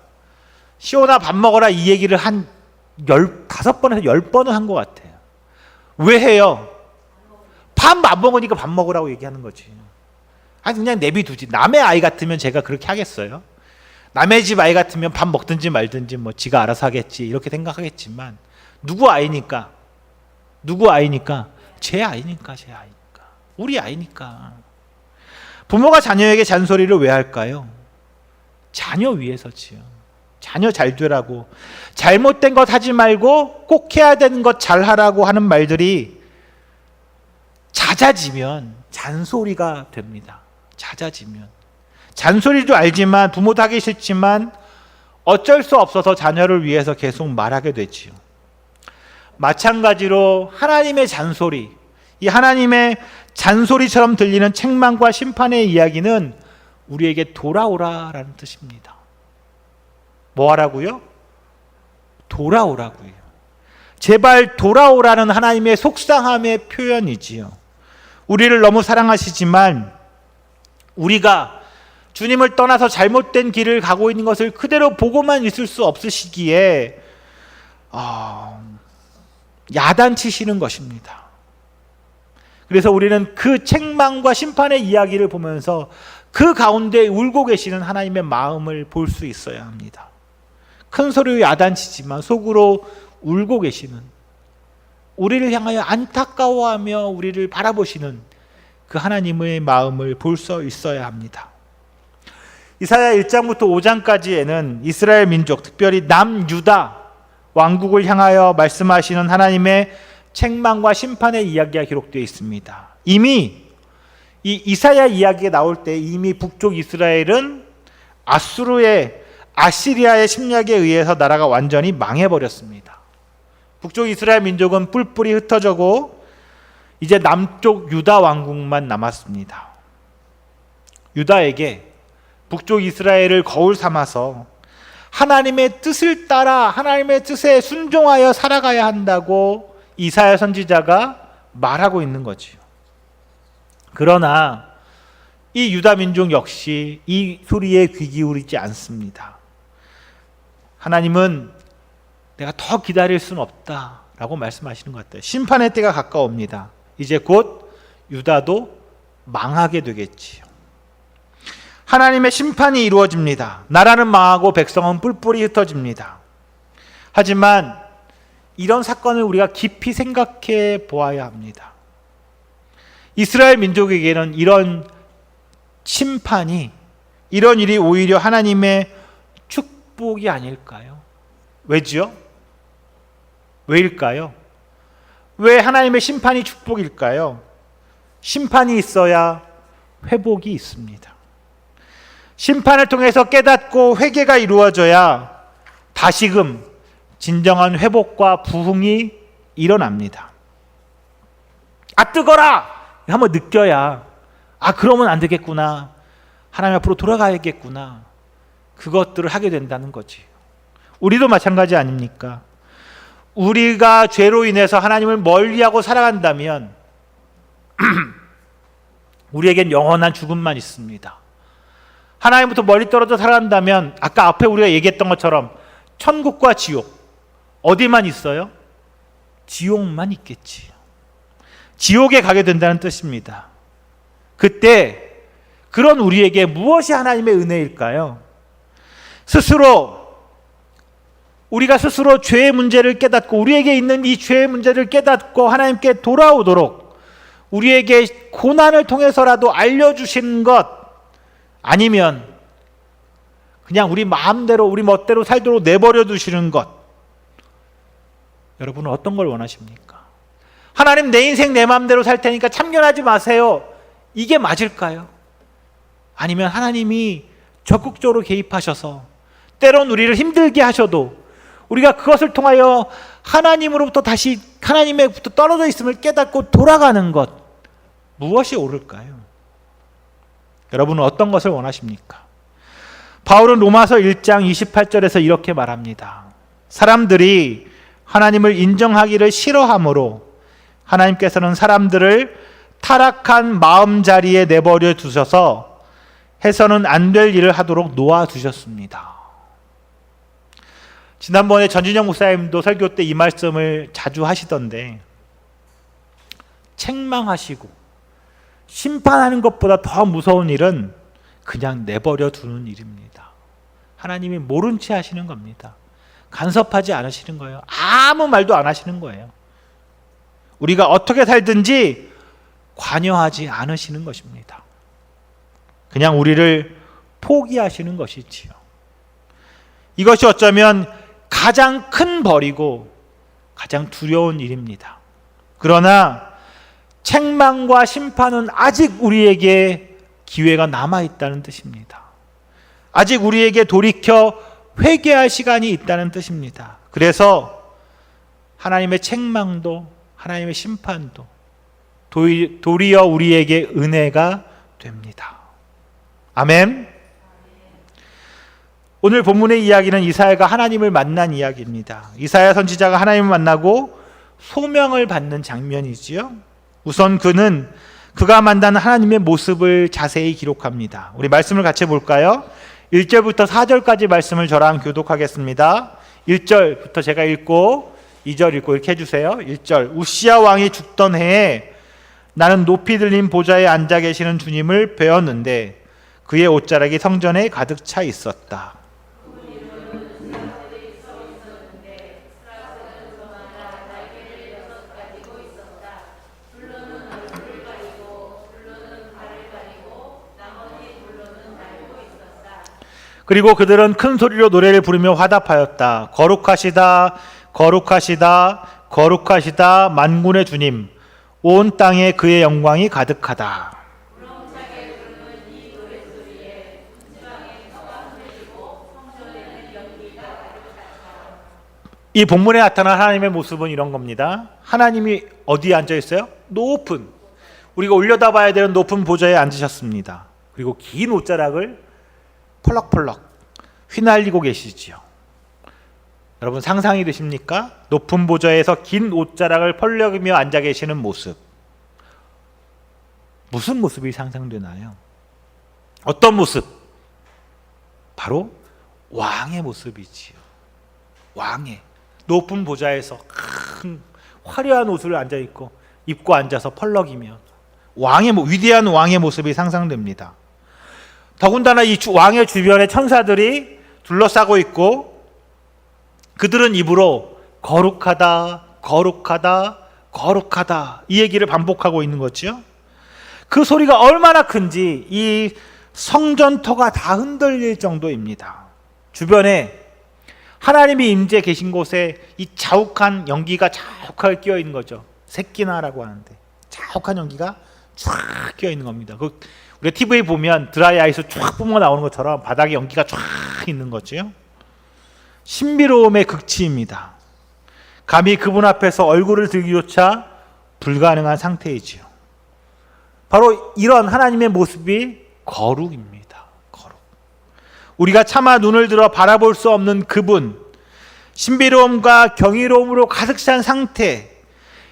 시온아 밥 먹어라 이 얘기를 한 5번에서 10번은 한 것 같아요. 왜 해요? 밥 안 먹으니까 밥 먹으라고 얘기하는 거지. 아니 그냥 내비두지. 남의 아이 같으면 제가 그렇게 하겠어요? 남의 집 아이 같으면 밥 먹든지 말든지 뭐 지가 알아서 하겠지 이렇게 생각하겠지만 누구 아이니까 제 아이니까 우리 아이니까. 부모가 자녀에게 잔소리를 왜 할까요? 자녀 위해서지요. 자녀 잘 되라고, 잘못된 것 하지 말고 꼭 해야 되는 것 잘 하라고 하는 말들이 잦아지면 잔소리가 됩니다. 잦아지면 잔소리도 알지만 부모도 하기 싫지만 어쩔 수 없어서 자녀를 위해서 계속 말하게 되지요. 마찬가지로 하나님의 잔소리, 이 하나님의 잔소리처럼 들리는 책망과 심판의 이야기는 우리에게 돌아오라라는 뜻입니다. 뭐 하라고요? 돌아오라고요. 제발 돌아오라는 하나님의 속상함의 표현이지요. 우리를 너무 사랑하시지만 우리가 주님을 떠나서 잘못된 길을 가고 있는 것을 그대로 보고만 있을 수 없으시기에 야단치시는 것입니다. 그래서 우리는 그 책망과 심판의 이야기를 보면서 그 가운데 울고 계시는 하나님의 마음을 볼 수 있어야 합니다. 큰 소리로 야단치지만 속으로 울고 계시는, 우리를 향하여 안타까워하며 우리를 바라보시는 그 하나님의 마음을 볼 수 있어야 합니다. 이사야 1장부터 5장까지에는 이스라엘 민족, 특별히 남유다 왕국을 향하여 말씀하시는 하나님의 책망과 심판의 이야기가 기록되어 있습니다. 이미 이 이사야 이야기가 나올 때 이미 북쪽 이스라엘은 아시리아의 침략에 의해서 나라가 완전히 망해버렸습니다. 북쪽 이스라엘 민족은 뿔뿔이 흩어져고 이제 남쪽 유다 왕국만 남았습니다. 유다에게 북쪽 이스라엘을 거울 삼아서 하나님의 뜻을 따라 하나님의 뜻에 순종하여 살아가야 한다고 이사야 선지자가 말하고 있는 거지요. 그러나 이 유다 민족 역시 이 소리에 귀 기울이지 않습니다. 하나님은 내가 더 기다릴 수는 없다라고 말씀하시는 것 같아요. 심판의 때가 가까웁니다. 이제 곧 유다도 망하게 되겠지요. 하나님의 심판이 이루어집니다. 나라는 망하고 백성은 뿔뿔이 흩어집니다. 하지만 이런 사건을 우리가 깊이 생각해 보아야 합니다. 이스라엘 민족에게는 이런 심판이, 이런 일이 오히려 하나님의 축복이 아닐까요? 왜지요? 왜일까요? 왜 하나님의 심판이 축복일까요? 심판이 있어야 회복이 있습니다. 심판을 통해서 깨닫고 회개가 이루어져야 다시금 진정한 회복과 부흥이 일어납니다. 뜨거라! 한번 느껴야 그러면 안 되겠구나. 하나님 앞으로 돌아가야겠구나. 그것들을 하게 된다는 거지. 우리도 마찬가지 아닙니까? 우리가 죄로 인해서 하나님을 멀리하고 살아간다면 우리에겐 영원한 죽음만 있습니다. 하나님부터 멀리 떨어져 살아간다면 아까 앞에 우리가 얘기했던 것처럼 천국과 지옥 어디만 있어요? 지옥만 있겠지. 지옥에 가게 된다는 뜻입니다. 그때 그런 우리에게 무엇이 하나님의 은혜일까요? 우리가 스스로 죄의 문제를 깨닫고 우리에게 있는 이 죄의 문제를 깨닫고 하나님께 돌아오도록 우리에게 고난을 통해서라도 알려주시는 것, 아니면 그냥 우리 마음대로 우리 멋대로 살도록 내버려 두시는 것, 여러분은 어떤 걸 원하십니까? 하나님 내 인생 내 마음대로 살 테니까 참견하지 마세요. 이게 맞을까요? 아니면 하나님이 적극적으로 개입하셔서 때론 우리를 힘들게 하셔도 우리가 그것을 통하여 하나님으로부터 다시 하나님에부터 떨어져 있음을 깨닫고 돌아가는 것, 무엇이 옳을까요? 여러분은 어떤 것을 원하십니까? 바울은 로마서 1장 28절에서 이렇게 말합니다. 사람들이 하나님을 인정하기를 싫어하므로 하나님께서는 사람들을 타락한 마음자리에 내버려 두셔서 해서는 안 될 일을 하도록 놓아두셨습니다. 지난번에 전진영 목사님도 설교 때 이 말씀을 자주 하시던데, 책망하시고 심판하는 것보다 더 무서운 일은 그냥 내버려 두는 일입니다. 하나님이 모른 채 하시는 겁니다. 간섭하지 않으시는 거예요. 아무 말도 안 하시는 거예요. 우리가 어떻게 살든지 관여하지 않으시는 것입니다. 그냥 우리를 포기하시는 것이지요. 이것이 어쩌면 가장 큰 벌이고 가장 두려운 일입니다. 그러나 책망과 심판은 아직 우리에게 기회가 남아있다는 뜻입니다. 아직 우리에게 돌이켜 회개할 시간이 있다는 뜻입니다. 그래서 하나님의 책망도 하나님의 심판도 도리어 우리에게 은혜가 됩니다. 아멘. 오늘 본문의 이야기는 이사야가 하나님을 만난 이야기입니다. 이사야 선지자가 하나님을 만나고 소명을 받는 장면이지요. 우선 그는 그가 만난 하나님의 모습을 자세히 기록합니다. 우리 말씀을 같이 볼까요? 1절부터 4절까지 말씀을 저랑 교독하겠습니다. 1절부터 제가 읽고 2절 읽고 이렇게 해주세요. 1절, 우시야 왕이 죽던 해에 나는 높이 들린 보좌에 앉아 계시는 주님을 배웠는데 그의 옷자락이 성전에 가득 차 있었다. 그리고 그들은 큰 소리로 노래를 부르며 화답하였다. 거룩하시다, 거룩하시다, 거룩하시다 만군의 주님, 온 땅에 그의 영광이 가득하다. 이 본문에 나타난 하나님의 모습은 이런 겁니다. 하나님이 어디에 앉아 있어요? 높은, 우리가 올려다봐야 되는 높은 보좌에 앉으셨습니다. 그리고 긴 옷자락을 펄럭펄럭 휘날리고 계시지요. 여러분 상상이 되십니까? 높은 보좌에서 긴 옷자락을 펄럭이며 앉아 계시는 모습. 무슨 모습이 상상되나요? 어떤 모습? 바로 왕의 모습이지요. 왕의 높은 보좌에서 큰 화려한 옷을 입고 앉아서 펄럭이며 위대한 왕의 모습이 상상됩니다. 더군다나 이 왕의 주변에 천사들이 둘러싸고 있고 그들은 입으로 거룩하다, 거룩하다, 거룩하다 이 얘기를 반복하고 있는 거죠. 그 소리가 얼마나 큰지 이 성전터가 다 흔들릴 정도입니다. 주변에 하나님이 임재 계신 곳에 이 자욱한 연기가 자욱하게 끼어 있는 거죠. 새끼나라고 하는데 자욱한 연기가 쫙 끼어 있는 겁니다. 우리가 TV에 보면 드라이 아이스 쫙 뿜어 나오는 것처럼 바닥에 연기가 쫙 있는 거죠. 신비로움의 극치입니다. 감히 그분 앞에서 얼굴을 들기조차 불가능한 상태이지요. 바로 이런 하나님의 모습이 거룩입니다. 거룩. 우리가 차마 눈을 들어 바라볼 수 없는 그분, 신비로움과 경이로움으로 가득 찬 상태,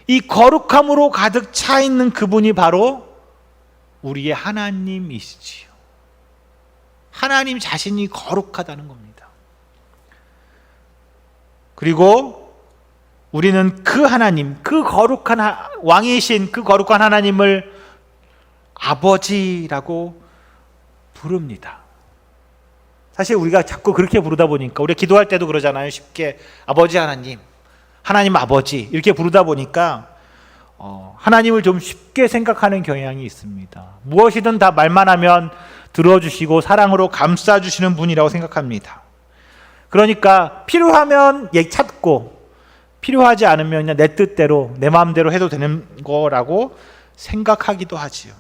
이 거룩함으로 가득 차 있는 그분이 바로 우리의 하나님이시지요. 하나님 자신이 거룩하다는 겁니다. 그리고 우리는 그 하나님, 그 거룩한 왕이신 그 거룩한 하나님을 아버지라고 부릅니다. 사실 우리가 자꾸 그렇게 부르다 보니까 우리가 기도할 때도 그러잖아요. 쉽게 아버지 하나님, 하나님 아버지 이렇게 부르다 보니까 하나님을 좀 쉽게 생각하는 경향이 있습니다. 무엇이든 다 말만 하면 들어주시고 사랑으로 감싸주시는 분이라고 생각합니다. 그러니까 필요하면 찾고 필요하지 않으면 그냥 내 뜻대로 내 마음대로 해도 되는 거라고 생각하기도 하지요.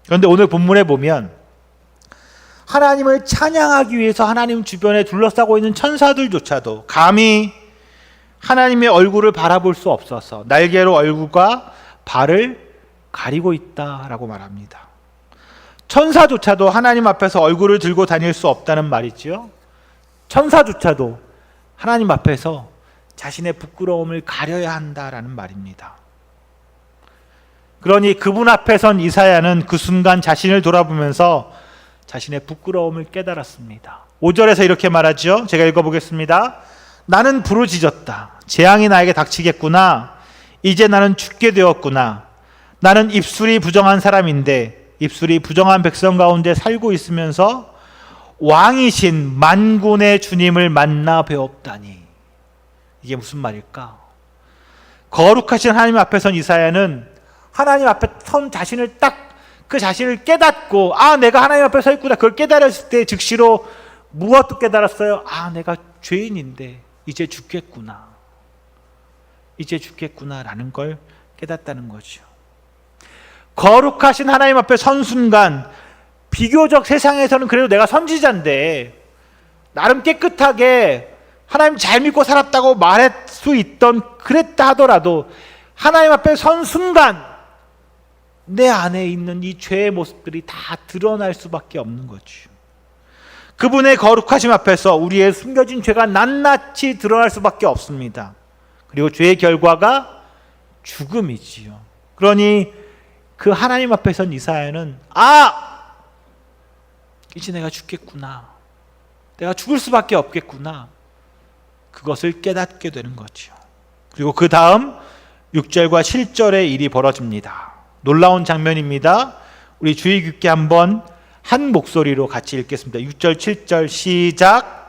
그런데 오늘 본문에 보면 하나님을 찬양하기 위해서 하나님 주변에 둘러싸고 있는 천사들조차도 감히 하나님의 얼굴을 바라볼 수 없어서 날개로 얼굴과 발을 가리고 있다라고 말합니다. 천사조차도 하나님 앞에서 얼굴을 들고 다닐 수 없다는 말이지요. 천사조차도 하나님 앞에서 자신의 부끄러움을 가려야 한다라는 말입니다. 그러니 그분 앞에 선 이사야는 그 순간 자신을 돌아보면서 자신의 부끄러움을 깨달았습니다. 5절에서 이렇게 말하죠. 제가 읽어보겠습니다. 나는 부르짖었다. 재앙이 나에게 닥치겠구나. 이제 나는 죽게 되었구나. 나는 입술이 부정한 사람인데 입술이 부정한 백성 가운데 살고 있으면서 왕이신 만군의 주님을 만나 배웠다니. 이게 무슨 말일까? 거룩하신 하나님 앞에 선 이사야는 하나님 앞에 선 자신을 그 자신을 깨닫고 내가 하나님 앞에 서 있구나. 그걸 깨달았을 때 즉시로 무엇도 깨달았어요? 내가 죄인인데 이제 죽겠구나. 이제 죽겠구나라는 걸 깨닫다는 거죠. 거룩하신 하나님 앞에 선 순간 비교적 세상에서는 그래도 내가 선지자인데 나름 깨끗하게 하나님 잘 믿고 살았다고 말할 수 있던 그랬다 하더라도 하나님 앞에 선 순간 내 안에 있는 이 죄의 모습들이 다 드러날 수밖에 없는 거죠. 그분의 거룩하심 앞에서 우리의 숨겨진 죄가 낱낱이 드러날 수밖에 없습니다. 그리고 죄의 결과가 죽음이지요. 그러니 그 하나님 앞에 선 이사야는 이제 내가 죽겠구나, 내가 죽을 수밖에 없겠구나, 그것을 깨닫게 되는 거죠. 그리고 그 다음 6절과 7절의 일이 벌어집니다. 놀라운 장면입니다. 우리 주의 깊게 한번 한 목소리로 같이 읽겠습니다. 6절 7절 시작.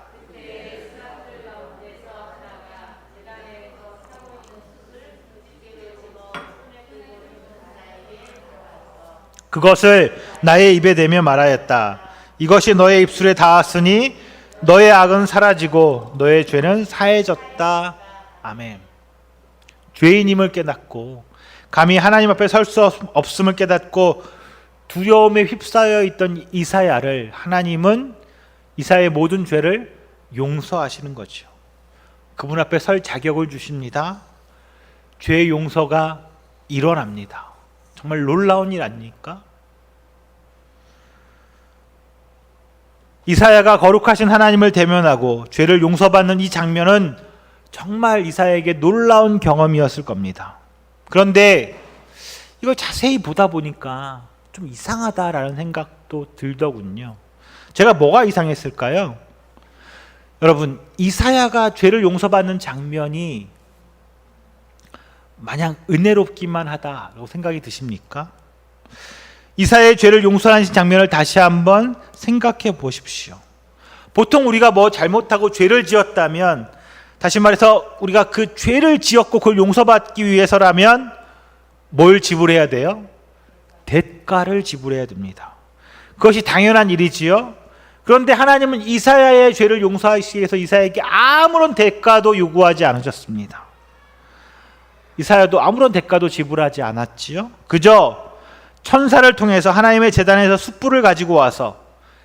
그것을 나의 입에 대며 말하였다. 이것이 너의 입술에 닿았으니 너의 악은 사라지고 너의 죄는 사해졌다. 아멘. 죄인임을 깨닫고 감히 하나님 앞에 설 수 없음을 깨닫고 두려움에 휩싸여 있던 이사야를 하나님은 이사야의 모든 죄를 용서하시는 거죠. 그분 앞에 설 자격을 주십니다. 죄 용서가 일어납니다. 정말 놀라운 일 아닙니까? 이사야가 거룩하신 하나님을 대면하고 죄를 용서받는 이 장면은 정말 이사야에게 놀라운 경험이었을 겁니다. 그런데 이걸 자세히 보다 보니까 좀 이상하다라는 생각도 들더군요. 제가 뭐가 이상했을까요? 여러분, 이사야가 죄를 용서받는 장면이 마냥 은혜롭기만 하다라고 생각이 드십니까? 이사야의 죄를 용서하신 장면을 다시 한번 생각해 보십시오. 보통 우리가 뭐 잘못하고 죄를 지었다면, 다시 말해서 우리가 그 죄를 지었고 그걸 용서받기 위해서라면 뭘 지불해야 돼요? 대가를 지불해야 됩니다. 그것이 당연한 일이지요. 그런데 하나님은 이사야의 죄를 용서하시기 위해서 이사야에게 아무런 대가도 요구하지 않으셨습니다. 이사야도 아무런 대가도 지불하지 않았지요. 그저 천사를 통해서 하나님의 제단에서 숯불을 가지고 와서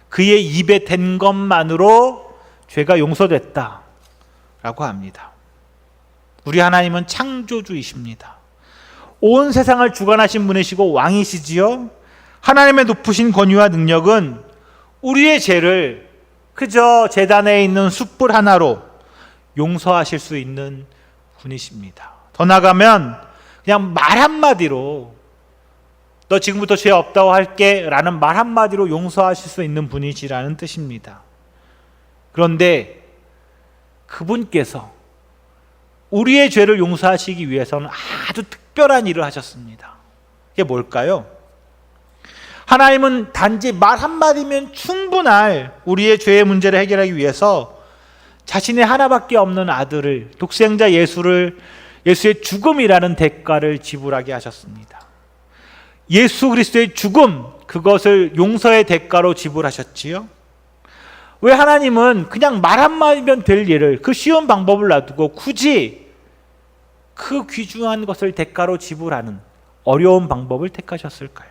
그의 입에 댄 것만으로 죄가 용서됐다 라고 합니다. 우리 하나님은 창조주이십니다. 온 세상을 주관하신 분이시고 왕이시지요. 하나님의 높으신 권위와 능력은 우리의 죄를 그저 제단에 있는 숯불 하나로 용서하실 수 있는 분이십니다. 더 나아가면 그냥 말 한마디로 너 지금부터 죄 없다고 할게 라는 말 한마디로 용서하실 수 있는 분이시라는 뜻입니다. 그런데 그분께서 우리의 죄를 용서하시기 위해서는 아주 특별한 일을 하셨습니다. 그게 뭘까요? 하나님은 단지 말 한마디면 충분할 우리의 죄의 문제를 해결하기 위해서 자신의 하나밖에 없는 아들을, 독생자 예수의 죽음이라는 대가를 지불하게 하셨습니다. 예수 그리스도의 죽음, 그것을 용서의 대가로 지불하셨지요. 왜 하나님은 그냥 말 한마디면 될 일을, 그 쉬운 방법을 놔두고 굳이 그 귀중한 것을 대가로 지불하는 어려운 방법을 택하셨을까요?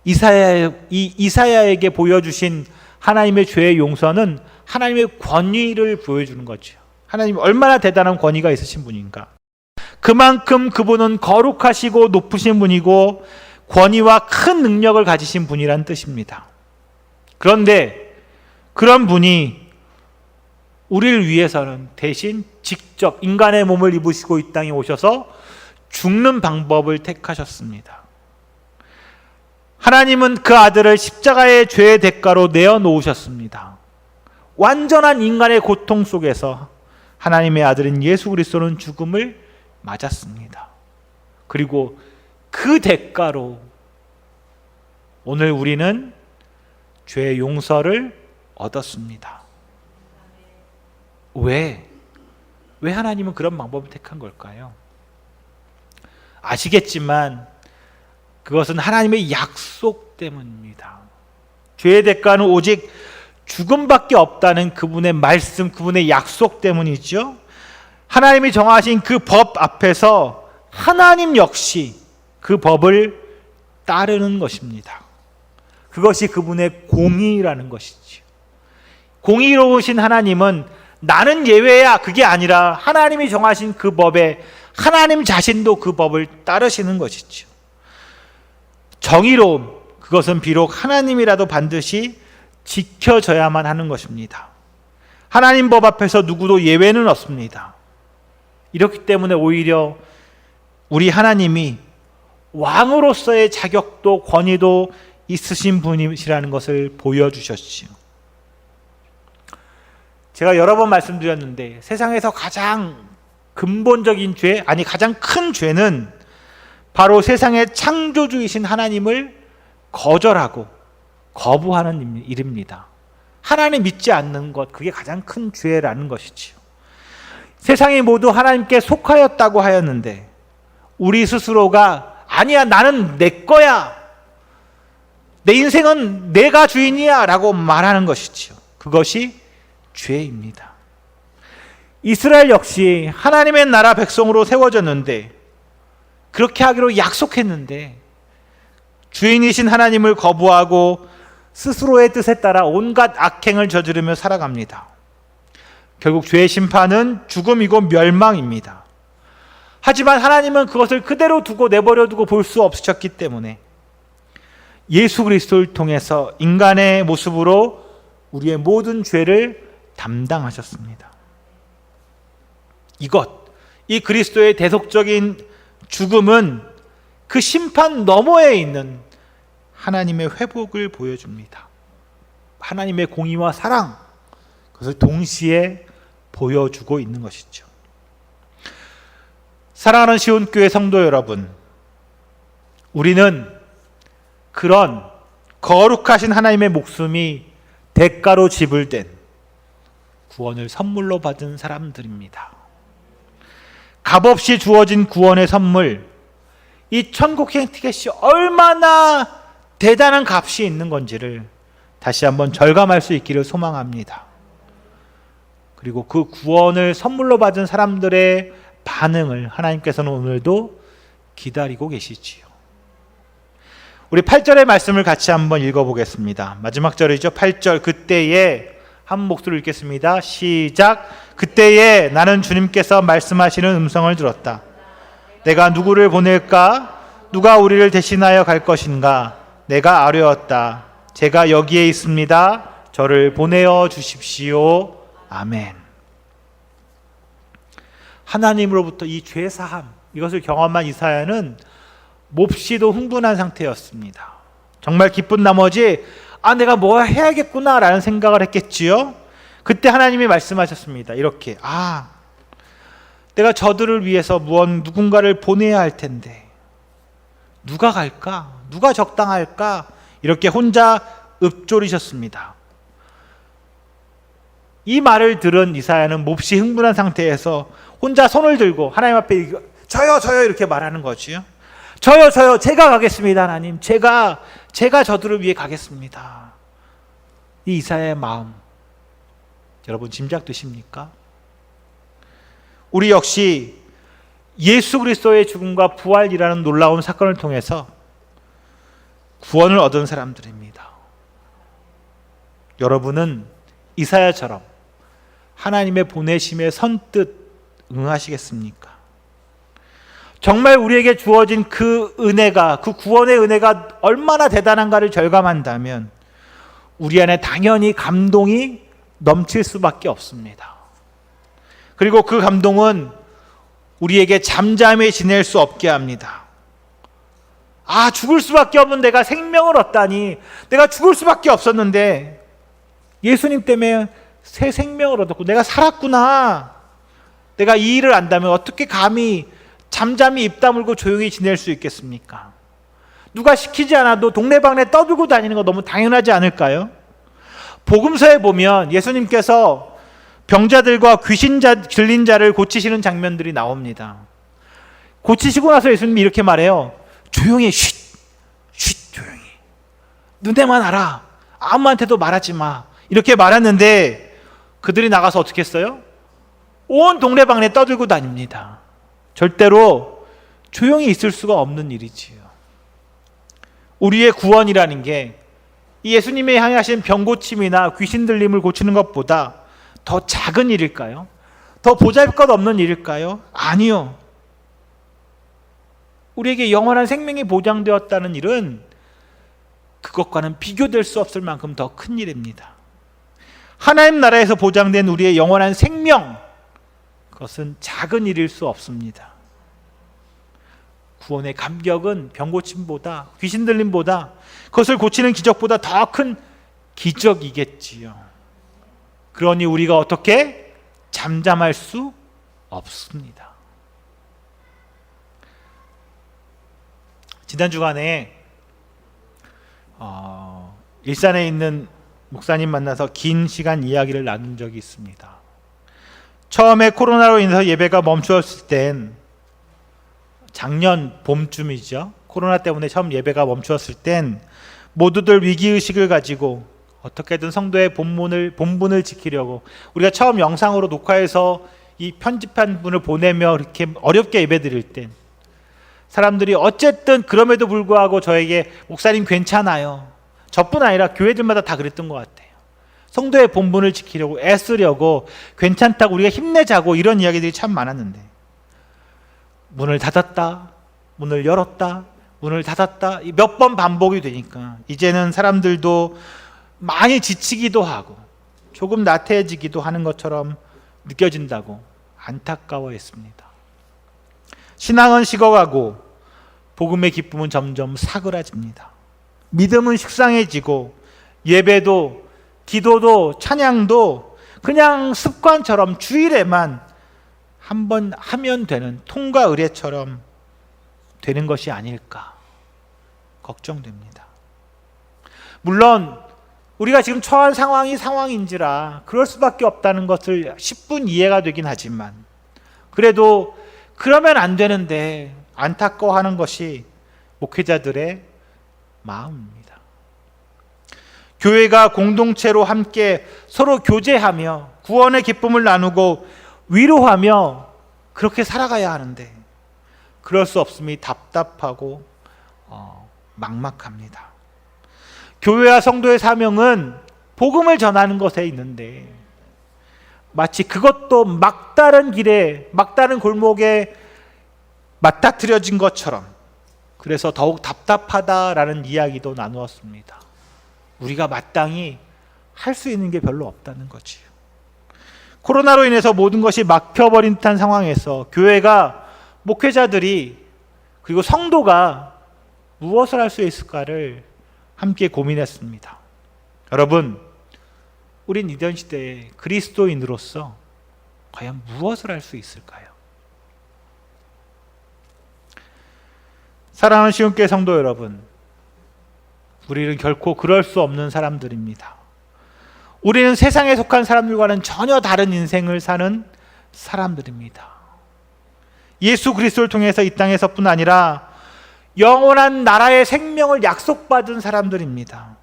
이사야에게 보여주신 하나님의 죄의 용서는 하나님의 권위를 보여주는 거죠. 하나님이 얼마나 대단한 권위가 있으신 분인가. 그만큼 그분은 거룩하시고 높으신 분이고 권위와 큰 능력을 가지신 분이란 뜻입니다. 그런데 그런 분이 우리를 위해서는 대신 직접 인간의 몸을 입으시고 이 땅에 오셔서 죽는 방법을 택하셨습니다. 하나님은 그 아들을 십자가의 죄의 대가로 내어놓으셨습니다. 완전한 인간의 고통 속에서 하나님의 아들인 예수 그리스도는 죽음을 맞았습니다. 그리고 그 대가로 오늘 우리는 죄의 용서를 얻었습니다. 왜 하나님은 그런 방법을 택한 걸까요? 아시겠지만 그것은 하나님의 약속 때문입니다. 죄의 대가는 오직 죽음밖에 없다는 그분의 말씀, 그분의 약속 때문이죠. 하나님이 정하신 그 법 앞에서 하나님 역시 그 법을 따르는 것입니다. 그것이 그분의 공의라는 것이죠. 공의로우신 하나님은 나는 예외야, 그게 아니라 하나님이 정하신 그 법에 하나님 자신도 그 법을 따르시는 것이죠. 정의로움, 그것은 비록 하나님이라도 반드시 지켜져야만 하는 것입니다. 하나님 법 앞에서 누구도 예외는 없습니다. 이렇기 때문에 오히려 우리 하나님이 왕으로서의 자격도 권위도 있으신 분이시라는 것을 보여주셨지요. 제가 여러 번 말씀드렸는데 세상에서 가장 근본적인 죄, 아니 가장 큰 죄는 바로 세상의 창조주이신 하나님을 거절하고 거부하는 일입니다. 하나님 믿지 않는 것, 그게 가장 큰 죄라는 것이지요. 세상이 모두 하나님께 속하였다고 하였는데 우리 스스로가 아니야, 나는 내 거야, 내 인생은 내가 주인이야 라고 말하는 것이지요. 그것이 죄입니다. 이스라엘 역시 하나님의 나라 백성으로 세워졌는데, 그렇게 하기로 약속했는데 주인이신 하나님을 거부하고 스스로의 뜻에 따라 온갖 악행을 저지르며 살아갑니다. 결국 죄의 심판은 죽음이고 멸망입니다. 하지만 하나님은 그것을 그대로 두고 내버려 두고 볼 수 없으셨기 때문에 예수 그리스도를 통해서 인간의 모습으로 우리의 모든 죄를 담당하셨습니다. 이 그리스도의 대속적인 죽음은 그 심판 너머에 있는 하나님의 회복을 보여줍니다. 하나님의 공의와 사랑, 그것을 동시에 보여주고 있는 것이죠. 사랑하는 시온교회 성도 여러분, 우리는 그런 거룩하신 하나님의 목숨이 대가로 지불된 구원을 선물로 받은 사람들입니다. 값없이 주어진 구원의 선물, 이 천국행 티켓이 얼마나 대단한 값이 있는 건지를 다시 한번 절감할 수 있기를 소망합니다. 그리고 그 구원을 선물로 받은 사람들의 반응을 하나님께서는 오늘도 기다리고 계시지요. 우리 8절의 말씀을 같이 한번 읽어보겠습니다. 마지막 절이죠. 8절, 그때에, 한 목소리로 읽겠습니다. 시작. 그때에 나는 주님께서 말씀하시는 음성을 들었다. 내가 누구를 보낼까? 누가 우리를 대신하여 갈 것인가? 내가 아뢰었다. 제가 여기에 있습니다. 저를 보내어 주십시오. 아멘. 하나님으로부터 이 죄사함, 이것을 경험한 이사야는 몹시도 흥분한 상태였습니다. 정말 기쁜 나머지 내가 뭐 해야겠구나 라는 생각을 했겠지요. 그때 하나님이 말씀하셨습니다. 이렇게, 내가 저들을 위해서 누군가를 보내야 할 텐데 누가 갈까? 누가 적당할까? 이렇게 혼자 읊조리셨습니다. 이 말을 들은 이사야는 몹시 흥분한 상태에서 혼자 손을 들고 하나님 앞에 저요 이렇게 말하는 거지요. 저요 제가 가겠습니다. 하나님, 제가 저들을 위해 가겠습니다. 이 이사야의 마음 여러분 짐작되십니까? 우리 역시 예수 그리스도의 죽음과 부활이라는 놀라운 사건을 통해서 구원을 얻은 사람들입니다. 여러분은 이사야처럼 하나님의 보내심에 선뜻 응하시겠습니까? 정말 우리에게 주어진 그 은혜가, 그 구원의 은혜가 얼마나 대단한가를 절감한다면 우리 안에 당연히 감동이 넘칠 수밖에 없습니다. 그리고 그 감동은 우리에게 잠잠히 지낼 수 없게 합니다. 죽을 수밖에 없는 내가 생명을 얻다니, 내가 죽을 수밖에 없었는데 예수님 때문에 새 생명을 얻었고 내가 살았구나. 내가 이 일을 안다면 어떻게 감히 잠잠히 입 다물고 조용히 지낼 수 있겠습니까? 누가 시키지 않아도 동네방네 떠들고 다니는 거 너무 당연하지 않을까요? 복음서에 보면 예수님께서 병자들과 귀신 들린 자를 고치시는 장면들이 나옵니다. 고치시고 나서 예수님이 이렇게 말해요. 조용히, 쉿 조용히, 눈에만 알아, 아무한테도 말하지 마, 이렇게 말했는데 그들이 나가서 어떻게 했어요? 온 동네방네 떠들고 다닙니다. 절대로 조용히 있을 수가 없는 일이지요. 우리의 구원이라는 게 이 예수님의 향하신 병고침이나 귀신 들림을 고치는 것보다 더 작은 일일까요? 더 보잘것없는 일일까요? 아니요. 우리에게 영원한 생명이 보장되었다는 일은 그것과는 비교될 수 없을 만큼 더 큰 일입니다. 하나님 나라에서 보장된 우리의 영원한 생명, 그것은 작은 일일 수 없습니다. 구원의 감격은 병 고침보다, 귀신 들림보다, 그것을 고치는 기적보다 더 큰 기적이겠지요. 그러니 우리가 어떻게 잠잠할 수 없습니다. 지난 주간에 일산에 있는 목사님 만나서 긴 시간 이야기를 나눈 적이 있습니다. 처음에 코로나로 인해서 예배가 멈추었을 땐 작년 봄쯤이죠. 코로나 때문에 처음 예배가 멈추었을 땐 모두들 위기의식을 가지고 어떻게든 성도의 본분을 지키려고, 우리가 처음 영상으로 녹화해서 이 편집한 분을 보내며 이렇게 어렵게 예배드릴 땐 사람들이 어쨌든 그럼에도 불구하고 저에게 목사님 괜찮아요, 저뿐 아니라 교회들마다 다 그랬던 것 같아요. 성도의 본분을 지키려고 애쓰려고, 괜찮다고, 우리가 힘내자고, 이런 이야기들이 참 많았는데 문을 닫았다 문을 열었다 문을 닫았다 몇 번 반복이 되니까 이제는 사람들도 많이 지치기도 하고 조금 나태해지기도 하는 것처럼 느껴진다고 안타까워했습니다. 신앙은 식어가고 복음의 기쁨은 점점 사그라집니다. 믿음은 식상해지고 예배도, 기도도, 찬양도 그냥 습관처럼 주일에만 한번 하면 되는 통과 의례처럼 되는 것이 아닐까 걱정됩니다. 물론 우리가 지금 처한 상황이 상황인지라 그럴 수밖에 없다는 것을 10분 이해가 되긴 하지만, 그래도 그러면 안 되는데 안타까워하는 것이 목회자들의 마음입니다. 교회가 공동체로 함께 서로 교제하며 구원의 기쁨을 나누고 위로하며 그렇게 살아가야 하는데 그럴 수 없음이 답답하고 막막합니다. 교회와 성도의 사명은 복음을 전하는 것에 있는데 마치 그것도 막다른 길에, 막다른 골목에 맞닥뜨려진 것처럼, 그래서 더욱 답답하다라는 이야기도 나누었습니다. 우리가 마땅히 할 수 있는 게 별로 없다는 거지요. 코로나로 인해서 모든 것이 막혀버린 듯한 상황에서 교회가, 목회자들이, 그리고 성도가 무엇을 할 수 있을까를 함께 고민했습니다. 여러분, 우린 이전 시대에 그리스도인으로서 과연 무엇을 할 수 있을까요? 사랑하는 시온교회 성도 여러분, 우리는 결코 그럴 수 없는 사람들입니다. 우리는 세상에 속한 사람들과는 전혀 다른 인생을 사는 사람들입니다. 예수 그리스도를 통해서 이 땅에서뿐 아니라 영원한 나라의 생명을 약속받은 사람들입니다.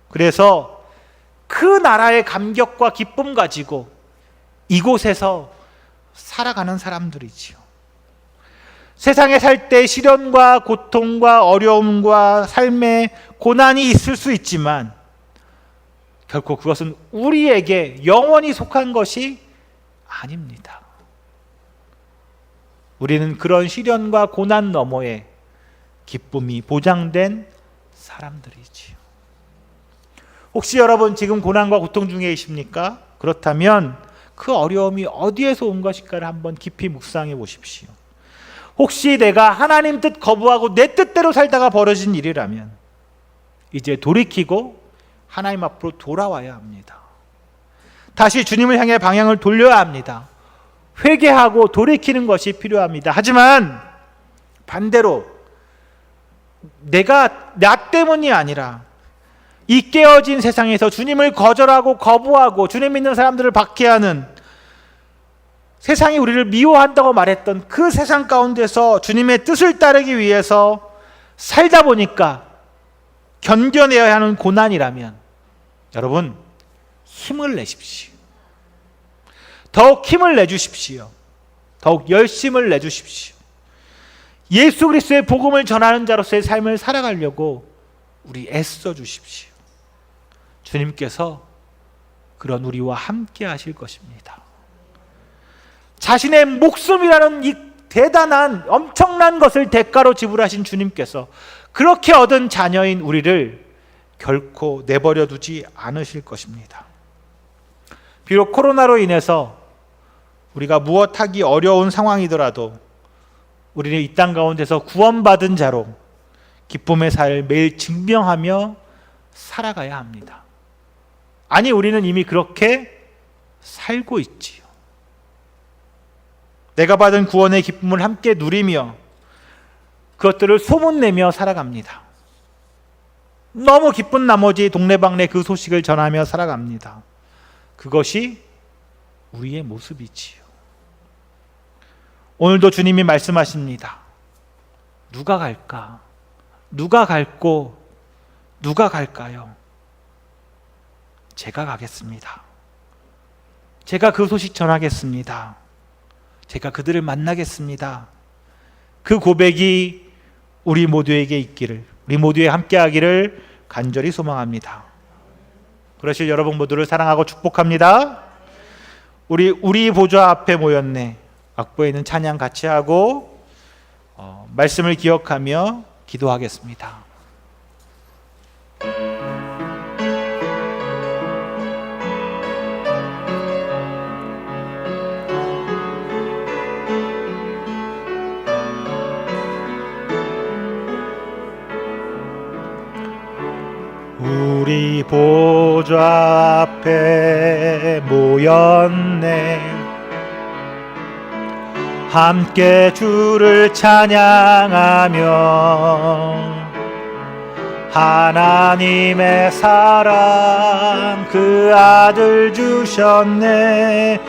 그래서 그 나라의 감격과 기쁨 가지고 이곳에서 살아가는 사람들이지요. 세상에 살 때 시련과 고통과 어려움과 삶의 고난이 있을 수 있지만 결코 그것은 우리에게 영원히 속한 것이 아닙니다. 우리는 그런 시련과 고난 너머에 기쁨이 보장된 사람들이지요. 혹시 여러분 지금 고난과 고통 중에 계십니까? 그렇다면 그 어려움이 어디에서 온 것일까를 한번 깊이 묵상해 보십시오. 혹시 내가 하나님 뜻 거부하고 내 뜻대로 살다가 벌어진 일이라면 이제 돌이키고 하나님 앞으로 돌아와야 합니다. 다시 주님을 향해 방향을 돌려야 합니다. 회개하고 돌이키는 것이 필요합니다. 하지만 반대로 나 때문이 아니라 이 깨어진 세상에서 주님을 거절하고 거부하고 주님 믿는 사람들을 박해하는, 세상이 우리를 미워한다고 말했던 그 세상 가운데서 주님의 뜻을 따르기 위해서 살다 보니까 견뎌내야 하는 고난이라면 여러분 힘을 내십시오. 더욱 힘을 내주십시오. 더욱 열심을 내주십시오. 예수 그리스도의 복음을 전하는 자로서의 삶을 살아가려고 우리 애써 주십시오. 주님께서 그런 우리와 함께 하실 것입니다. 자신의 목숨이라는 이 대단한 엄청난 것을 대가로 지불하신 주님께서 그렇게 얻은 자녀인 우리를 결코 내버려 두지 않으실 것입니다. 비록 코로나로 인해서 우리가 무엇하기 어려운 상황이더라도 우리는 이 땅 가운데서 구원받은 자로 기쁨의 삶을 매일 증명하며 살아가야 합니다. 아니, 우리는 이미 그렇게 살고 있지요. 내가 받은 구원의 기쁨을 함께 누리며 그것들을 소문내며 살아갑니다. 너무 기쁜 나머지 동네방네 그 소식을 전하며 살아갑니다. 그것이 우리의 모습이지요. 오늘도 주님이 말씀하십니다. 누가 갈까? 누가 갈고 누가 갈까요? 제가 가겠습니다. 제가 그 소식 전하겠습니다. 제가 그들을 만나겠습니다. 그 고백이 우리 모두에게 있기를, 우리 모두에 함께하기를 간절히 소망합니다. 그러실 여러분 모두를 사랑하고 축복합니다. 우리 보좌 앞에 모였네. 악보에 있는 찬양 같이 하고 말씀을 기억하며 기도하겠습니다. 우리 보좌 앞에 모였네. 함께 주를 찬양하며 하나님의 사랑 그 아들 주셨네.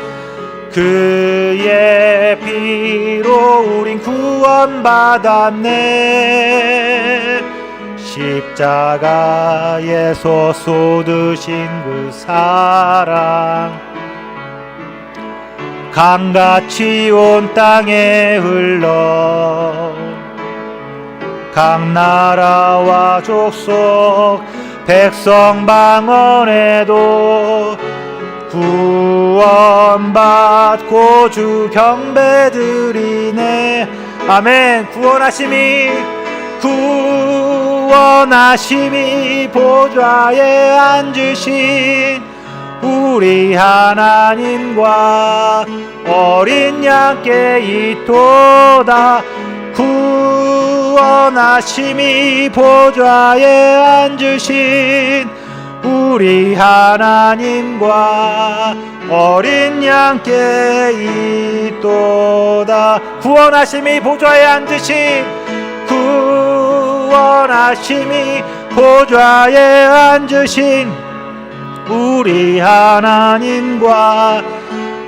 그의 피로 우린 구원받았네. 십자가에서 쏟으신 그 사랑 강같이 온 땅에 흘러 각 나라와 족속 백성 방언에도 구원받고 주 경배드리네. 아멘. 구원하심이 보좌에 앉으신 우리 하나님과 어린 양께 있도다. 구원하심이 보좌에 앉으신 우리 하나님과 어린 양께 있도다. 구원하심이 보좌에 앉으신, 구원하심이 보좌에 앉으신 우리 하나님과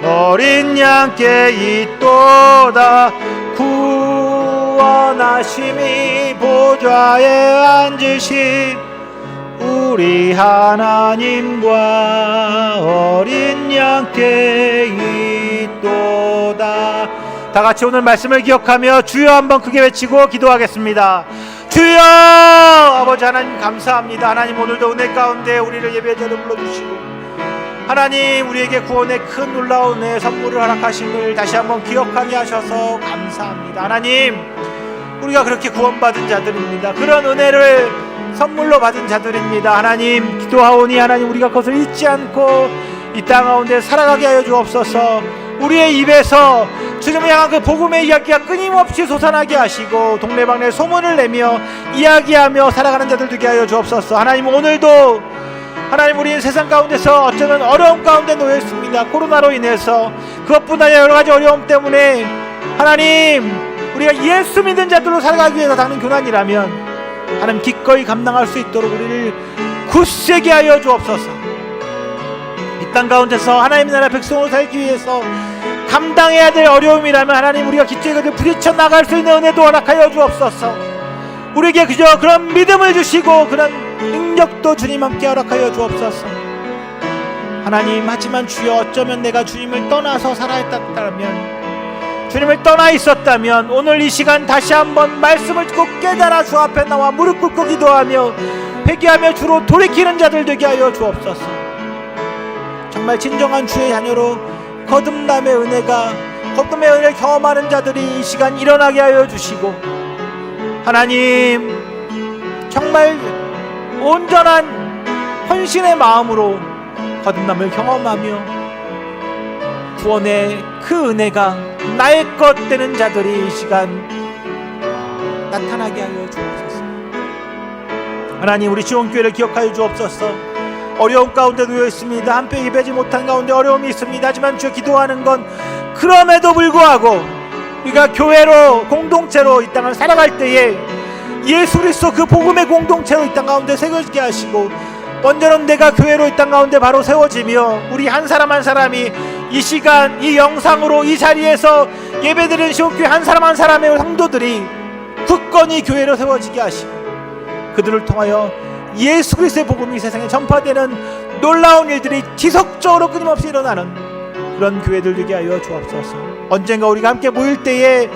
어린 양께 있도다. 구원하심이 보좌에 앉으신 우리 하나님과 어린 양께 있도다. 다 같이 오늘 말씀을 기억하며 주여 한번 크게 외치고 기도하겠습니다. 주여! 아버지 하나님 감사합니다. 하나님 오늘도 은혜 가운데 우리를 예배자로 불러주시고 하나님 우리에게 구원의 큰 놀라운 은혜의 선물을 허락하심을 다시 한번 기억하게 하셔서 감사합니다. 하나님 우리가 그렇게 구원받은 자들입니다. 그런 은혜를 선물로 받은 자들입니다. 하나님 기도하오니 하나님 우리가 그것을 잊지 않고 이 땅 가운데 살아가게 하여 주옵소서. 우리의 입에서 주님을 향한 그 복음의 이야기가 끊임없이 솟아나게 하시고 동네방네 소문을 내며 이야기하며 살아가는 자들 되게 하여 주옵소서. 하나님 오늘도 하나님 우리는 세상 가운데서 어쩌면 어려움 가운데 놓여 있습니다. 코로나로 인해서 그것뿐 아니라 여러가지 어려움 때문에 하나님 우리가 예수 믿는 자들로 살아가기 위해서 당하는 고난이라면 하나님 기꺼이 감당할 수 있도록 우리를 굳세게 하여 주옵소서. 이 땅 가운데서 하나님의 나라 백성으로 살기 위해서 감당해야 될 어려움이라면 하나님 우리가 기꺼이 그들 부딪혀 나갈 수 있는 은혜도 허락하여 주옵소서. 우리에게 그저 그런 믿음을 주시고 그런 능력도 주님 함께 허락하여 주옵소서. 하나님 하지만 주여 어쩌면 내가 주님을 떠나서 살아있다면, 주님을 떠나 있었다면 오늘 이 시간 다시 한번 말씀을 듣고 깨달아 주 앞에 나와 무릎 꿇고 기도하며 회개하며 주로 돌이키는 자들 되게 하여 주옵소서. 정말 진정한 주의 자녀로 거듭남의 은혜를 경험하는 자들이 이 시간 일어나게 하여 주시고 하나님 정말 온전한 헌신의 마음으로 거듭남을 경험하며 구원의 그 은혜가 나의 것 되는 자들이 이 시간 나타나게 하여 주옵소서. 하나님, 우리 지원교회를 기억하여 주옵소서. 어려움 가운데 놓여 있습니다. 한 뼘 입에지 못한 가운데 어려움이 있습니다. 하지만 주여, 기도하는 건 그럼에도 불구하고 우리가 교회로, 공동체로 이 땅을 살아갈 때에 예수 그리스도 그 복음의 공동체로 이 땅 가운데 새겨지게 하시고, 언제는 내가 교회로 이 땅 가운데 바로 세워지며 우리 한 사람 한 사람이 이 시간, 이 영상으로 이 자리에서 예배드리는 시온교회 한 사람 한 사람의 성도들이 굳건히 교회로 세워지게 하시고, 그들을 통하여 예수 그리스도의 복음이 세상에 전파되는 놀라운 일들이 지속적으로 끊임없이 일어나는 그런 교회들 되게 하여 주옵소서. 언젠가 우리가 함께 모일 때에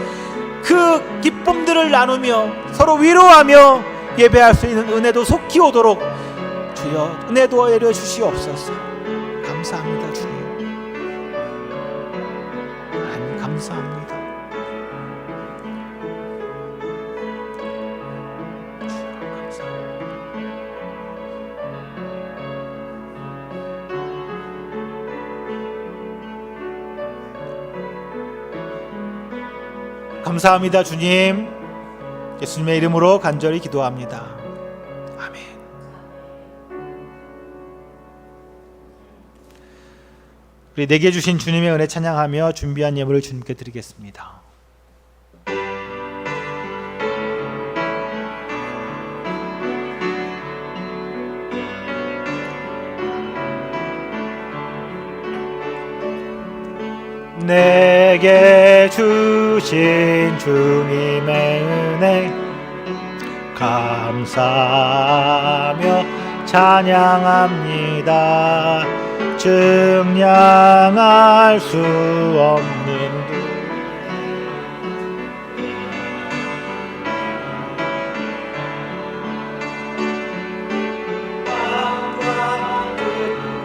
그 기쁨들을 나누며 서로 위로하며 예배할 수 있는 은혜도 속히 오도록 주여 은혜도 내려 주시옵소서. 감사합니다 주님. 하나님 감사합니다. 감사합니다 주님. 예수님의 이름으로 간절히 기도합니다. 아멘. 우리 내게 주신 주님의 은혜 찬양하며 준비한 예물을 주님께 드리겠습니다. 내게 주신 주님의 은혜 감사하며 찬양합니다. 증량할 수 없는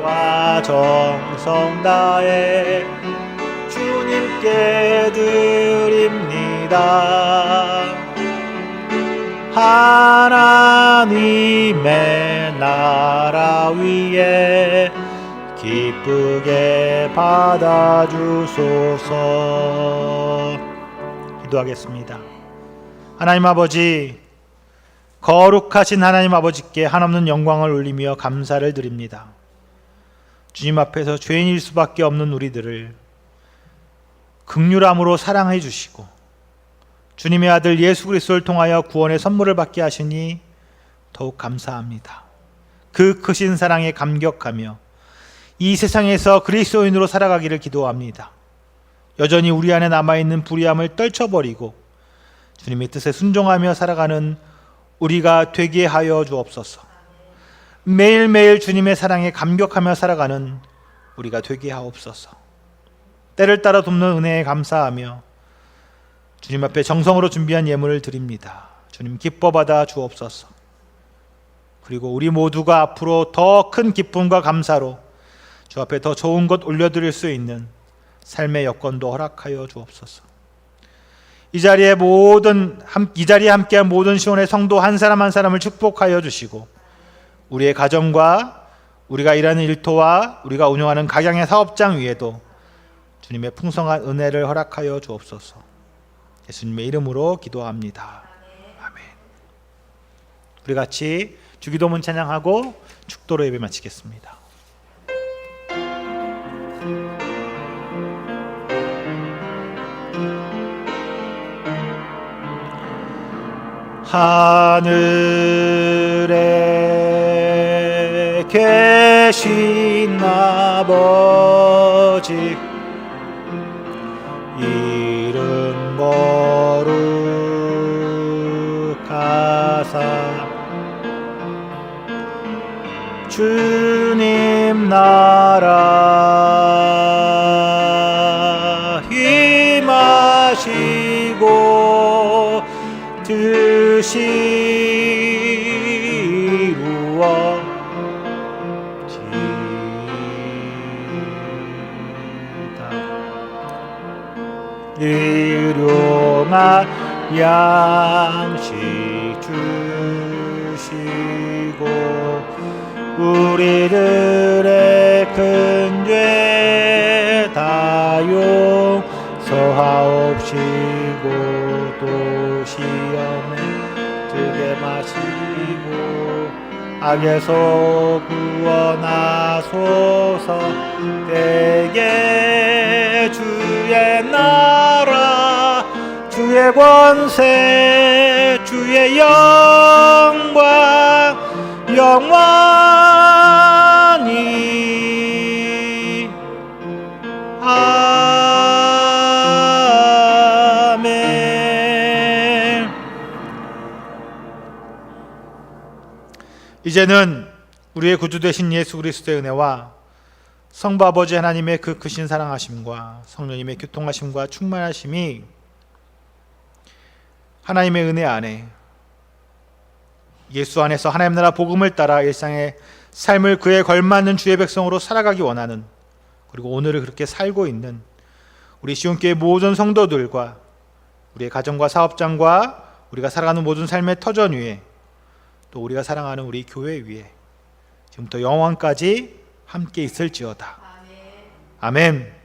뜻과 정성 다해 주님께 드립니다. 하나님의 나라 위에 기쁘게 받아주소서. 기도하겠습니다. 하나님 아버지, 거룩하신 하나님 아버지께 한없는 영광을 올리며 감사를 드립니다. 주님 앞에서 죄인일 수밖에 없는 우리들을 긍휼함으로 사랑해 주시고 주님의 아들 예수 그리스도를 통하여 구원의 선물을 받게 하시니 더욱 감사합니다. 그 크신 사랑에 감격하며 이 세상에서 그리스도인으로 살아가기를 기도합니다. 여전히 우리 안에 남아있는 불의함을 떨쳐버리고 주님의 뜻에 순종하며 살아가는 우리가 되게 하여 주옵소서. 매일매일 주님의 사랑에 감격하며 살아가는 우리가 되게 하옵소서. 때를 따라 돕는 은혜에 감사하며 주님 앞에 정성으로 준비한 예물을 드립니다. 주님 기뻐 받아 주옵소서. 그리고 우리 모두가 앞으로 더 큰 기쁨과 감사로 주 앞에 더 좋은 것 올려드릴 수 있는 삶의 여건도 허락하여 주옵소서. 이 자리에 함께한 모든 시온의 성도 한 사람 한 사람을 축복하여 주시고 우리의 가정과 우리가 일하는 일터와 우리가 운영하는 각양의 사업장 위에도 주님의 풍성한 은혜를 허락하여 주옵소서. 예수님의 이름으로 기도합니다. 아멘. 우리 같이 주기도문 찬양하고 축도로 예배 마치겠습니다. 하늘에 계신 아버지 이름 거룩하사 주님 나라 임하시고 뜻이 이루어지이다. 일용할 양식 주시고 우리들의 큰 죄 다 용서하시고 하옵시고 또 시험에 들게 마시고 악에서 구원하소서. 대개 주의 나라 주의 권세 주의 영광 영원히 아멘. 이제는 우리의 구주 되신 예수 그리스도의 은혜와 성부 아버지 하나님의 그 크신 사랑하심과 성령님의 교통하심과 충만하심이 하나님의 은혜 안에 예수 안에서 하나님 나라 복음을 따라 일상의 삶을 그에 걸맞는 주의 백성으로 살아가기 원하는, 그리고 오늘을 그렇게 살고 있는 우리 시온교회 모든 성도들과 우리의 가정과 사업장과 우리가 살아가는 모든 삶의 터전 위에, 또 우리가 사랑하는 우리 교회 위에 지금부터 영원까지 함께 있을지어다. 아멘.